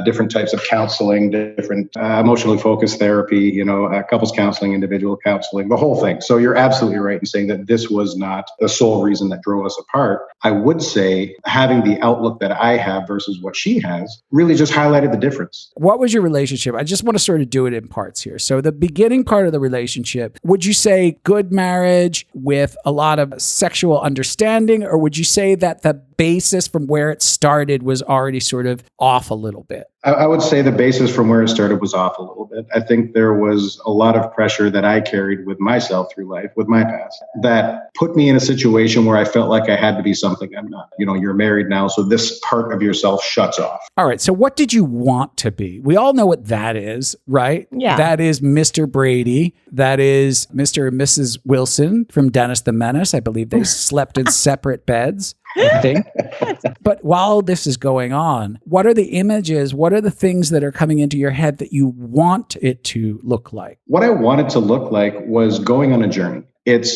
different types of counseling, different emotionally focused therapy, couples counseling, individual counseling, the whole thing. So you're absolutely right in saying that this was not the sole reason that drove us apart. I would say having the outlook that I have versus what she has really just highlighted the difference. What was your relationship? I just want to sort of do it in parts here. So the beginning part of the relationship, would you say good marriage with a lot of sexual understanding, or would you say that the basis from where it started was already sort of off a little bit? I would say the basis from where it started was off a little bit. I think there was a lot of pressure that I carried with myself through life, with my past, that put me in a situation where I felt like I had to be something I'm not. You're married now, so this part of yourself shuts off. All right. So what did you want to be? We all know what that is, right? Yeah. That is Mr. Brady. That is Mr. and Mrs. Wilson from Dennis the Menace. I believe they slept in separate beds. I think. But while this is going on, what are the images? What are the things that are coming into your head that you want it to look like? What I wanted to look like was going on a journey.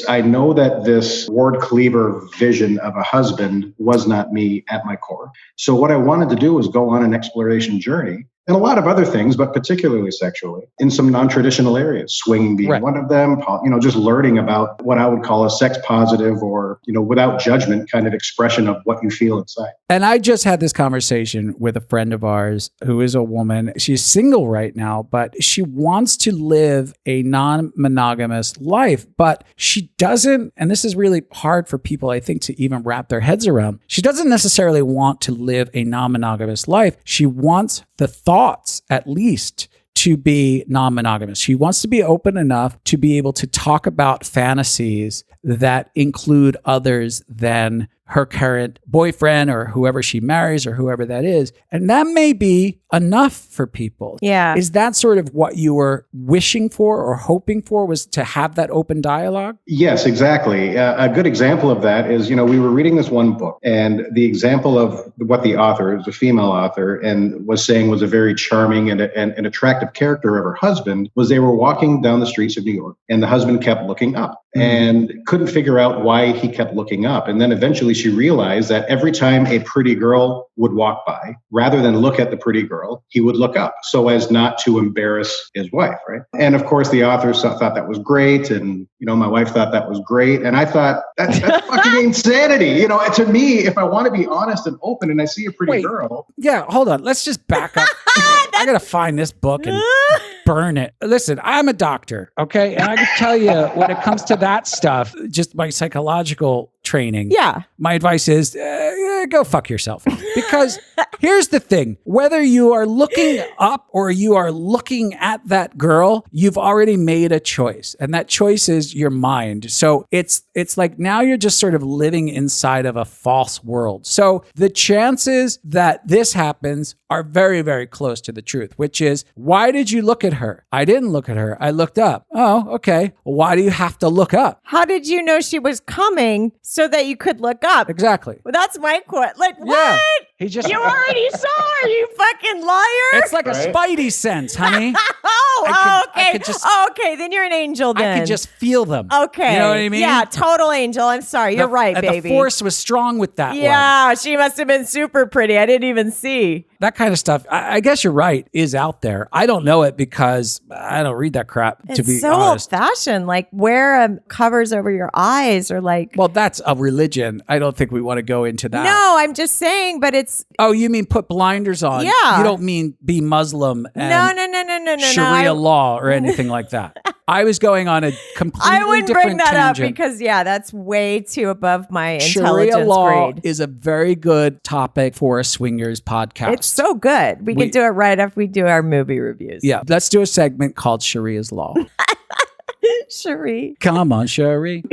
I know that this Ward Cleaver vision of a husband was not me at my core. So what I wanted to do was go on an exploration journey and a lot of other things, but particularly sexually, in some non-traditional areas, swinging being one of them, just learning about what I would call a sex positive or, without judgment kind of expression of what you feel inside. And I just had this conversation with a friend of ours who is a woman. She's single right now, but she wants to live a non-monogamous life, but she doesn't, and this is really hard for people, I think, to even wrap their heads around. She doesn't necessarily want to live a non-monogamous life. She wants the thoughts, at least, to be non-monogamous. She wants to be open enough to be able to talk about fantasies that include others than her current boyfriend or whoever she marries or whoever that is. And that may be enough for people. Yeah. Is that sort of what you were wishing for or hoping for, was to have that open dialogue? Yes, exactly. A good example of that is, we were reading this one book, and the example of what the author, is a female author, and was saying was a very charming and an attractive character of her husband, was they were walking down the streets of New York, and the husband kept looking up and couldn't figure out why he kept looking up. And then eventually she realized that every time a pretty girl would walk by, rather than look at the pretty girl, he would look up so as not to embarrass his wife, right? And of course, the author thought that was great. And, my wife thought that was great. And I thought, that's fucking insanity. To me, if I want to be honest and open and I see a pretty girl. Yeah, hold on. Let's just back up. I got to find this book and burn it. Listen, I'm a doctor, okay? And I can tell you, when it comes to that stuff, just my psychological training. Yeah. My advice is go fuck yourself. Because here's the thing. Whether you are looking up or you are looking at that girl, you've already made a choice. And that choice is your mind. So it's like now you're just sort of living inside of a false world. So the chances that this happens are very, very close to the truth, which is, why did you look at her? I didn't look at her. I looked up. Oh, okay. Why do you have to look up? How did you know she was coming so that you could look up? Exactly. Well, that's my quote. Like, what? Yeah. He just You already saw her, you fucking liar. It's like a spidey sense, honey. Okay, then you're an angel then. I could just feel them. Okay. You know what I mean? Yeah, total angel. I'm sorry. You're right, baby. The force was strong with that one. Yeah, she must have been super pretty. I didn't even see. That kind of stuff, I guess you're right, is out there. I don't know it because I don't read that crap, to be so honest. old-fashioned. Like, wear covers over your eyes or like... Well, that's a religion. I don't think we want to go into that. No, I'm just saying, but it's... Oh, you mean put blinders on? Yeah. You don't mean be Muslim and No. Sharia law or anything like that. I was going on a completely I wouldn't different bring that tangent. up because, that's way too above my intelligence Sharia law grade. is a very good topic for a swingers podcast. It's so good. We can do it right after we do our movie reviews. Yeah, let's do a segment called Sharia's Law. Cherie. Come on, Cherie.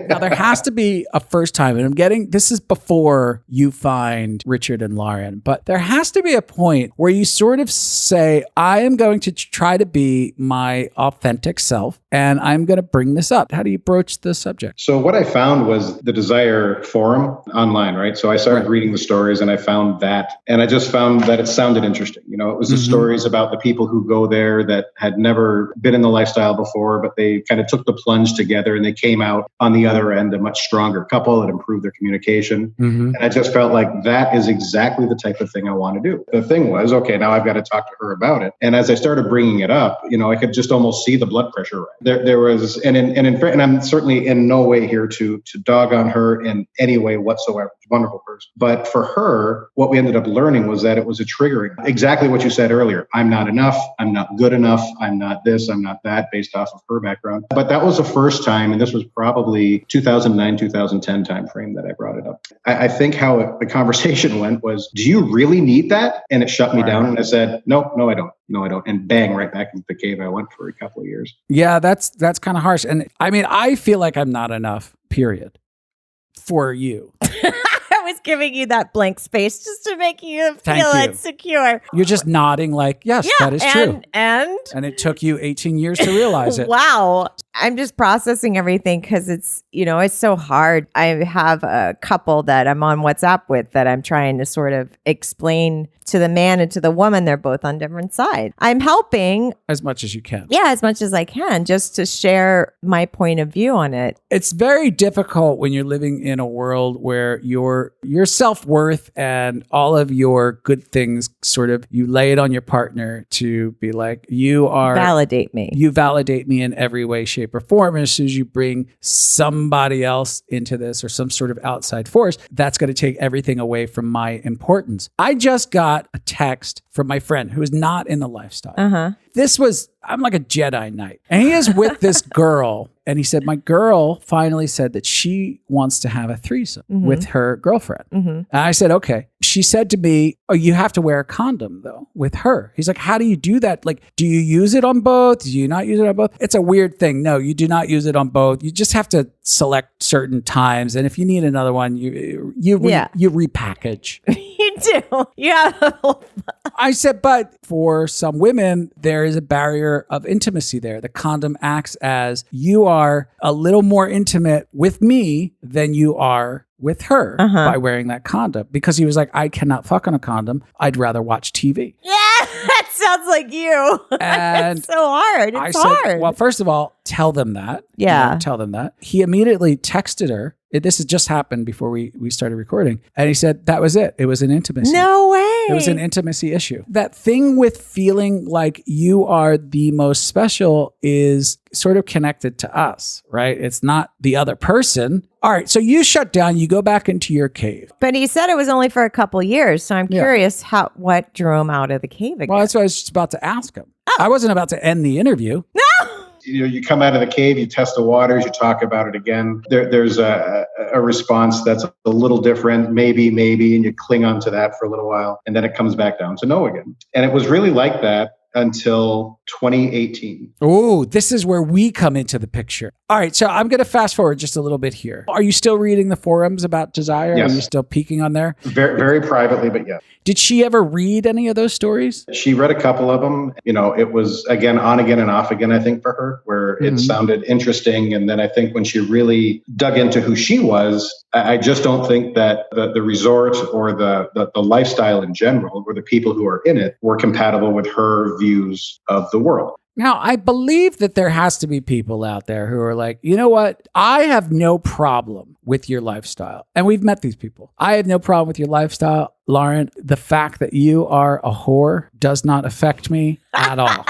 Now, there has to be a first time, and this is before you find Richard and Lauren, but there has to be a point where you sort of say, I am going to try to be my authentic self, and I'm going to bring this up. How do you broach the subject? So what I found was the Desire forum online, right? So I started reading the stories and I found that, and I just found that it sounded interesting. It was the stories about the people who go there that had never been in the lifestyle before, but they kind of took the plunge together and they came out on the other end a much stronger couple that improved their communication. And I just felt like that is exactly the type of thing I want to do. The thing was, okay, now I've got to talk to her about it. And as I started bringing it up, I could just almost see the blood pressure rise. There was, and I'm certainly in no way here to dog on her in any way whatsoever. She's a wonderful person. But for her, what we ended up learning was that it was a triggering. Exactly what you said earlier. I'm not enough. I'm not good enough. I'm not this. I'm not that, based off of her background. But that was the first time, and this was probably 2009, 2010 timeframe that I brought it up. I think how the conversation went was, do you really need that? And it shut me down. And I said, no, I don't. No, I don't. And bang, right back into the cave I went for a couple of years. Yeah, that's kind of harsh. And I mean, I feel like I'm not enough, period, for you. I was giving you that blank space just to make you feel insecure. You're just nodding like, yes, that is true. And it took you 18 years to realize it. Wow. I'm just processing everything because it's, it's so hard. I have a couple that I'm on WhatsApp with that I'm trying to sort of explain to the man and to the woman. They're both on different sides. I'm helping as much as you can. Yeah, as much as I can, just to share my point of view on it. It's very difficult when you're living in a world where you're your self-worth and all of your good things, sort of, you lay it on your partner to be like, you validate me in every way, shape, or form. And as soon as you bring somebody else into this or some sort of outside force, that's going to take everything away from my importance. I just got a text from my friend who is not in the lifestyle. I'm like a Jedi Knight. And he is with this girl. And he said, my girl finally said that she wants to have a threesome with her girlfriend. And I said, okay. She said to me, oh, you have to wear a condom though with her. He's like, how do you do that? Like, do you use it on both? Do you not use it on both? It's a weird thing. No, you do not use it on both. You just have to select certain times. And if you need another one, you repackage. You do. Yeah. I said, but for some women, there is a barrier of intimacy there. The condom acts as you are a little more intimate with me than you are with her by wearing that condom. Because he was like, I cannot fuck on a condom. I'd rather watch TV. Yeah, that sounds like you. And it's so hard. It's I hard. said, well, first of all, tell them that. Yeah. Tell them that. He immediately texted her. This had just happened before we started recording. And he said, that was it. It was an intimacy. No way. It was an intimacy issue. That thing with feeling like you are the most special is sort of connected to us, right? It's not the other person. All right. So you shut down, you go back into your cave. But he said it was only for a couple years. So I'm curious what drew him out of the cave again. Well, that's what I was just about to ask him. I wasn't about to end the interview. No. You come out of the cave, you test the waters, you talk about it again. There's a response that's a little different, maybe, and you cling on to that for a little while, and then it comes back down to no again. And it was really like that until 2018. Oh, this is where we come into the picture. All right, so I'm going to fast forward just a little bit here. Are you still reading the forums about desire? Yes. Are you still peeking on there? Very, very privately, but yeah. Did she ever read any of those stories? She read a couple of them. It was on again and off again, I think, for her, where it sounded interesting. And then I think when she really dug into who she was, I just don't think that the resort or the lifestyle in general, or the people who are in it, were compatible with her views of the world. Now, I believe that there has to be people out there who are like, you know what? I have no problem with your lifestyle. And we've met these people. I have no problem with your lifestyle. Lauren, the fact that you are a whore does not affect me at all.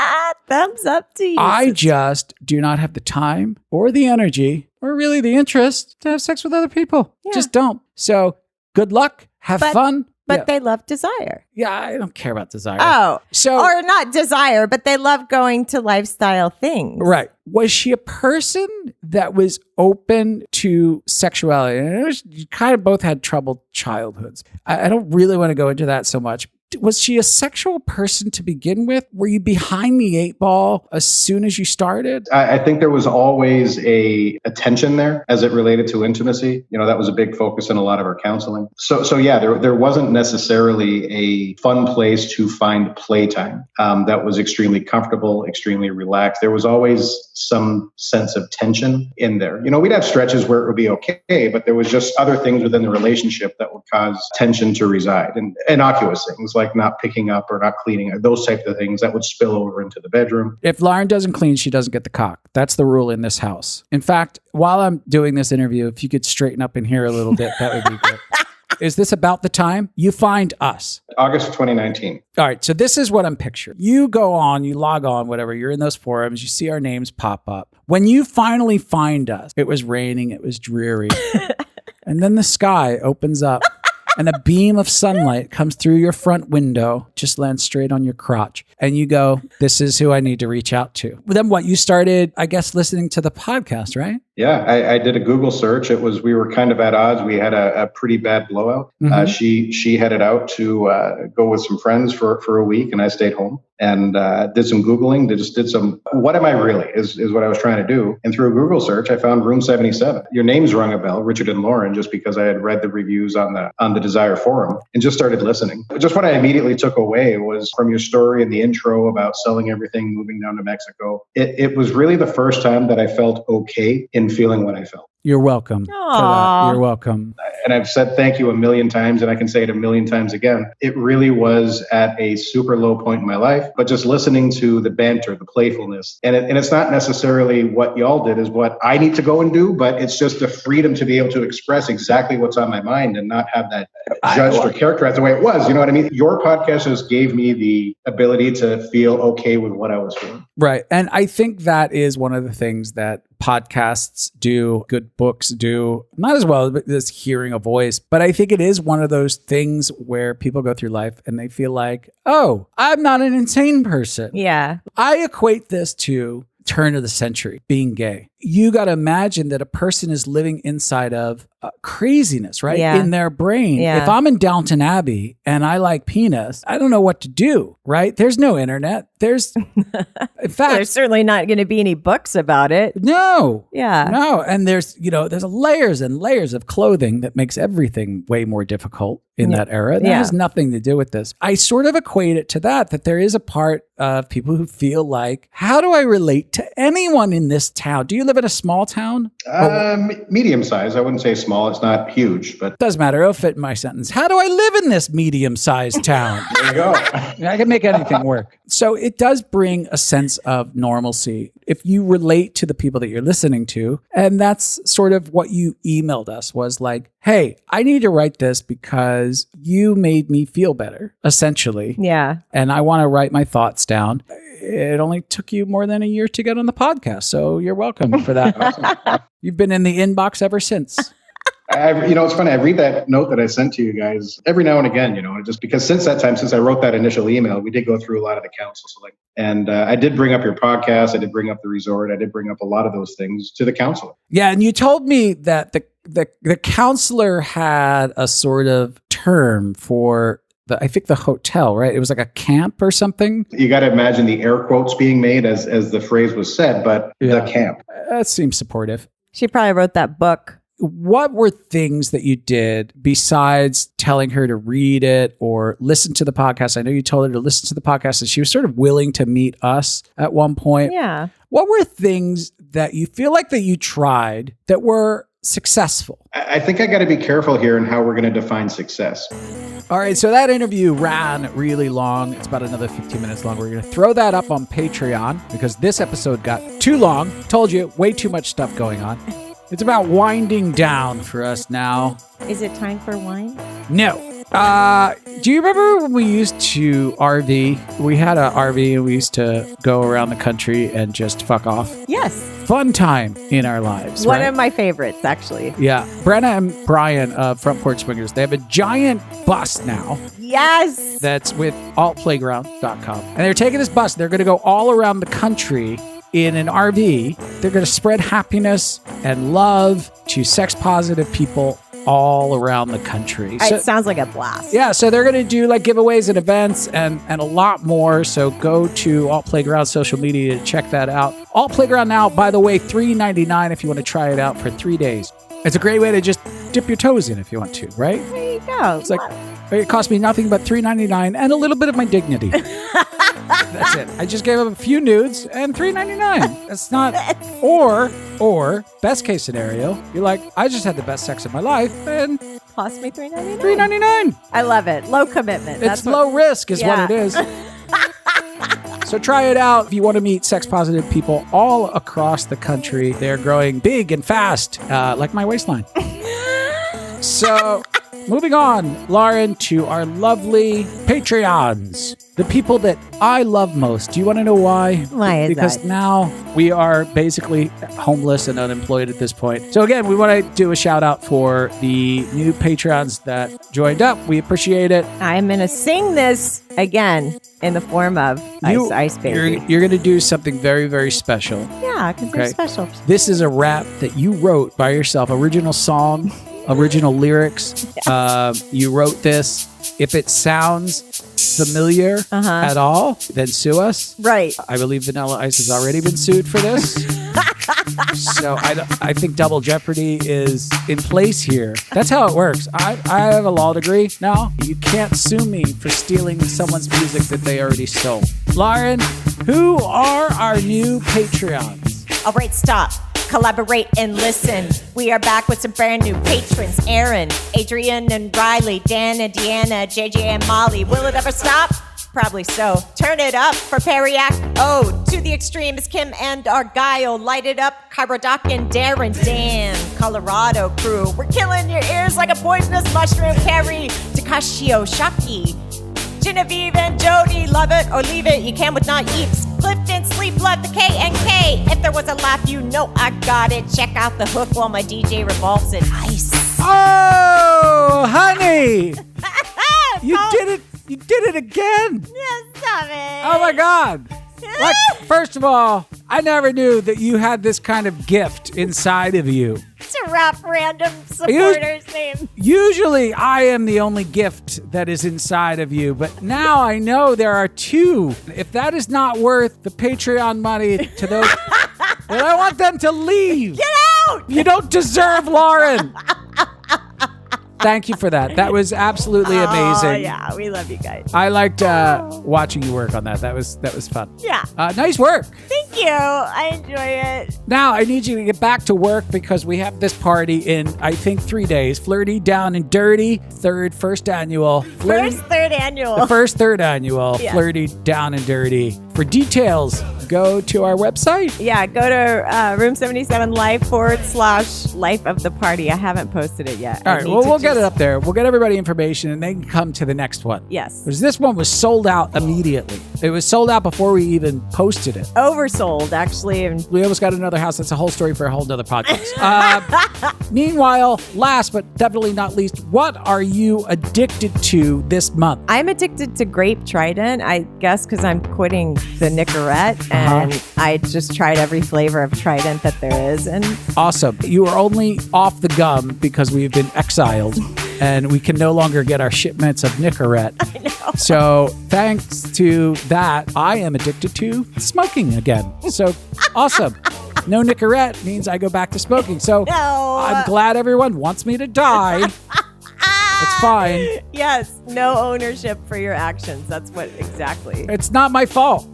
Thumbs up to you. I just do not have the time or the energy or really the interest to have sex with other people. Yeah. Just don't. So good luck. Have fun. But they love desire. Yeah, I don't care about desire. Oh, so or not desire, but they love going to lifestyle things. Right. Was she a person that was open to sexuality? And you kind of both had troubled childhoods. I don't really want to go into that so much. Was she a sexual person to begin with? Were you behind the eight ball as soon as you started? I think there was always a tension there as it related to intimacy. That was a big focus in a lot of our counseling. So yeah, there wasn't necessarily a fun place to find playtime that was extremely comfortable, extremely relaxed. There was always some sense of tension in there. We'd have stretches where it would be okay, but there was just other things within the relationship that would cause tension to reside, and innocuous things like not picking up or not cleaning, those types of things that would spill over into the bedroom. If Lauren doesn't clean, she doesn't get the cock. That's the rule in this house. In fact, while I'm doing this interview, if you could straighten up in here a little bit, that would be good. Is this about the time you find us? August 2019. All right. So this is what I'm picturing. You go on, you log on, whatever. You're in those forums. You see our names pop up. When you finally find us, it was raining. It was dreary. And then the sky opens up. And a beam of sunlight comes through your front window, just lands straight on your crotch. And you go, this is who I need to reach out to. Then what? You started, I guess, listening to the podcast, right? Yeah, I did a Google search. We were kind of at odds. We had a pretty bad blowout. She headed out to go with some friends for a week, and I stayed home and did some Googling. Just did some, what am I really, is what I was trying to do. And through a Google search, I found Room 77. Your names rung a bell, Richard and Lauren, just because I had read the reviews on the Desire Forum and just started listening. Just what I immediately took away was from your story and the intro about selling everything, moving down to Mexico. It was really the first time that I felt okay in feeling what I felt. You're welcome for that. You're welcome. And I've said thank you a million times, and I can say it a million times again. It really was at a super low point in my life, but just listening to the banter, the playfulness, and it's not necessarily what y'all did is what I need to go and do, but it's just the freedom to be able to express exactly what's on my mind and not have that judged or characterized the way it was. You know what I mean? Your podcast just gave me the ability to feel okay with what I was feeling. Right. And I think that is one of the things that podcasts do, good books do, not as well as hearing a voice, but I think it is one of those things where people go through life and they feel like, oh, I'm not an insane person. Yeah. I equate this to turn of the century, being gay. You got to imagine that a person is living inside of craziness, right? Yeah. In their brain. Yeah. If I'm in Downton Abbey and I like penis, I don't know what to do, right? There's no internet. There's, in fact, There's certainly not going to be any books about it. no. Yeah. No. And there's layers and layers of clothing that makes everything way more difficult in that era. That has nothing to do with this. I sort of equate it to that there is a part of people who feel like, how do I relate to anyone in this town? Do you live in a small town? Medium size. I wouldn't say small. It's not huge, but Doesn't matter. It'll fit in my sentence. How do I live in this medium-sized town? there you go. I can make anything work. So it does bring a sense of normalcy if you relate to the people that you're listening to. And that's sort of what you emailed us was like, hey, I need to write this because you made me feel better, essentially. Yeah. And I want to write my thoughts down. It only took you more than a year to get on the podcast. So you're welcome for that. You've been in the inbox ever since. It's funny. I read that note that I sent to you guys every now and again, just because since that time, since I wrote that initial email, we did go through a lot of the council. And I did bring up your podcast. I did bring up the resort. I did bring up a lot of those things to the council. Yeah. And you told me that the counselor had a sort of term for I think the hotel, right? It was like a camp or something. You got to imagine the air quotes being made as the phrase was said, but the camp. That seems supportive. She probably wrote that book. What were things that you did besides telling her to read it or listen to the podcast? I know you told her to listen to the podcast and she was sort of willing to meet us at one point. Yeah. What were things that you feel like that you tried that were successful? I think I got to be careful here in how we're going to define success. All right, so that interview ran really long. It's about another 15 minutes long. We're going to throw that up on Patreon because this episode got too long. Told you, way too much stuff going on. It's about winding down for us now. Is it time for wine? No. Do you remember when we used to RV? We had an RV and we used to go around the country and just fuck off. Yes. Fun time in our lives. One right? of my favorites, actually. Yeah. Brenna and Brian of Front Porch Swingers, they have a giant bus now. Yes. That's with altplayground.com. And they're taking this bus. They're going to go all around the country in an RV. They're going to spread happiness and love to sex positive people all around the country. So, it sounds like a blast. yeah, so they're going to do like giveaways and events and a lot more. So go to Alt Playground social media to check that out. Alt Playground now, by the way, $3.99 if you want to try it out for 3 days. It's a great way to just dip your toes in if you want to, right? There you go. It's like, it cost me nothing but $3.99 and a little bit of my dignity. That's it. I just gave up a few nudes and $3.99. That's not, or best case scenario, you're like, I just had the best sex of my life and Cost me $3.99. $3.99. I love it. Low commitment. It's low risk is what Yeah. it is. So try it out if you want to meet sex positive people all across the country. They're growing big and fast, like my waistline. So moving on, Lauren, to our lovely Patreons, the people that I love most. Do you want to know why? Why is Because that? now we are basically homeless and unemployed at this point. So again, we want to do a shout out for the new Patreons that joined up. We appreciate it. I'm going to sing this again in the form of Ice Baby. You're going to do something very, very special. Yeah, because they're Okay. special. This is a rap that you wrote by yourself, original song, original lyrics. You wrote this. If it sounds familiar at all, then sue us. Right. I believe Vanilla Ice has already been sued for this. So I think double jeopardy is in place here. That's how it works. I have a law degree now. You can't sue me for stealing someone's music that they already stole. Lauren, who are our new Patreons? All right, stop. collaborate and listen. We are back with some brand new patrons. Aaron, Adrian and Riley, Dan and Deanna, JJ and Molly. Will it ever stop? Probably so. Turn it up for Periac. Oh, to the extreme is Kim and Argyle. Light it up, Kyrodoc and Darren. Dan, Colorado crew. We're killing your ears like a poisonous mushroom. Carrie, Takashio, Shaki, Genevieve and Jody. Love it or leave it. You can with not eeps. Clifton, Sleep, Love, the K and K. If there was a laugh, you know I got it. Check out the hook while my DJ revolves in ice. Oh, honey. You did it. You did it again. Stop it. Oh, my God. Like, first of all, I never knew that you had this kind of gift inside of you. To rap random supporters' names. Usually, I am the only gift that is inside of you, but now I know there are two. If that is not worth the Patreon money to those, then I want them to leave. Get out! You don't deserve Lauren. Thank you for that. That was absolutely amazing. Oh, yeah. We love you guys. I liked watching you work on that. That was fun. Yeah. Nice work. Thank you. I enjoy it. Now, I need you to get back to work because we have this party in, I think, 3 days. Flirty, Down and Dirty, first annual. Flirty, Third annual. The first third annual. Yes. Flirty, Down and Dirty. For details, go to our website. Yeah, go to Room 77 Life /Life of the Party. I haven't posted it yet. All right, well, we'll get it up there. We'll get everybody information and they can come to the next one. Yes. Because this one was sold out immediately. It was sold out before we even posted it. Oversold, actually. And We almost got another house. That's a whole story for a whole nother podcast. Meanwhile, last but definitely not least, what are you addicted to this month? I'm addicted to grape Trident, I guess, because I'm quitting the Nicorette, and I just tried every flavor of Trident that there is. And Awesome. You are only off the gum because we've been exiled and we can no longer get our shipments of Nicorette. I know. So thanks to that, I am addicted to smoking again. So awesome. No Nicorette means I go back to smoking. So No. I'm glad everyone wants me to die. It's fine. Yes, no ownership for your actions. That's what exactly. It's not my fault.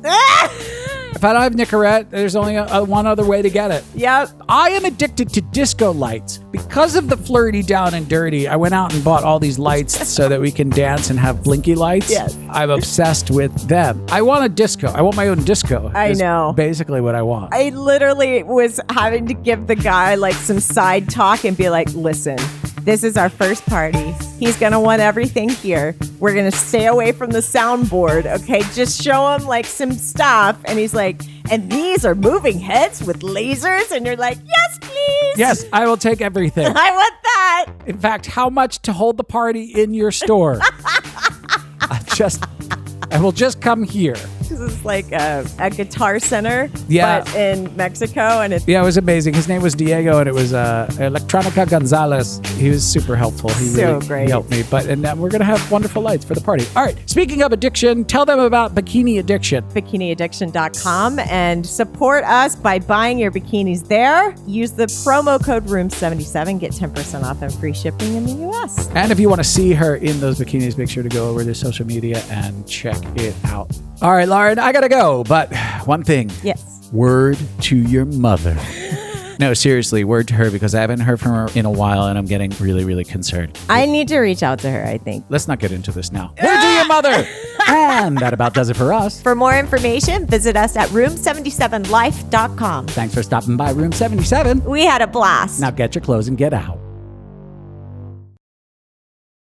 If I don't have Nicorette, there's only one other way to get it. Yep. I am addicted to disco lights. Because of the Flirty, Down and Dirty, I went out and bought all these lights so that we can dance and have blinky lights. Yes. I'm obsessed with them. I want a disco. I want my own disco. I is know. Basically what I want. I literally was having to give the guy like some side talk and be like, listen, this is our first party. He's going to want everything here. We're going to stay away from the soundboard, okay? Just show him like some stuff. And he's like, and these are moving heads with lasers? And you're like, yes, please. Yes, I will take everything. I want that. In fact, how much to hold the party in your store? I will just come here. This is like a guitar center, Yeah. but in Mexico. And it's Yeah, it was amazing. His name was Diego, and it was Electronica Gonzalez. He was super helpful. He So really great. helped me. And we're going to have wonderful lights for the party. All right. Speaking of addiction, tell them about Bikini Addiction. bikiniaddiction.com and support us by buying your bikinis there. Use the promo code ROOM77, get 10% off and free shipping in the U.S. And if you want to see her in those bikinis, make sure to go over to social media and check it out. All right, Lauren, I got to go. But one thing. Yes. Word to your mother. No, seriously, word to her because I haven't heard from her in a while and I'm getting really, really concerned. I need to reach out to her, I think. Let's not get into this now. Word to your mother. And that about does it for us. For more information, visit us at room77life.com. Thanks for stopping by Room 77. We had a blast. Now get your clothes and get out.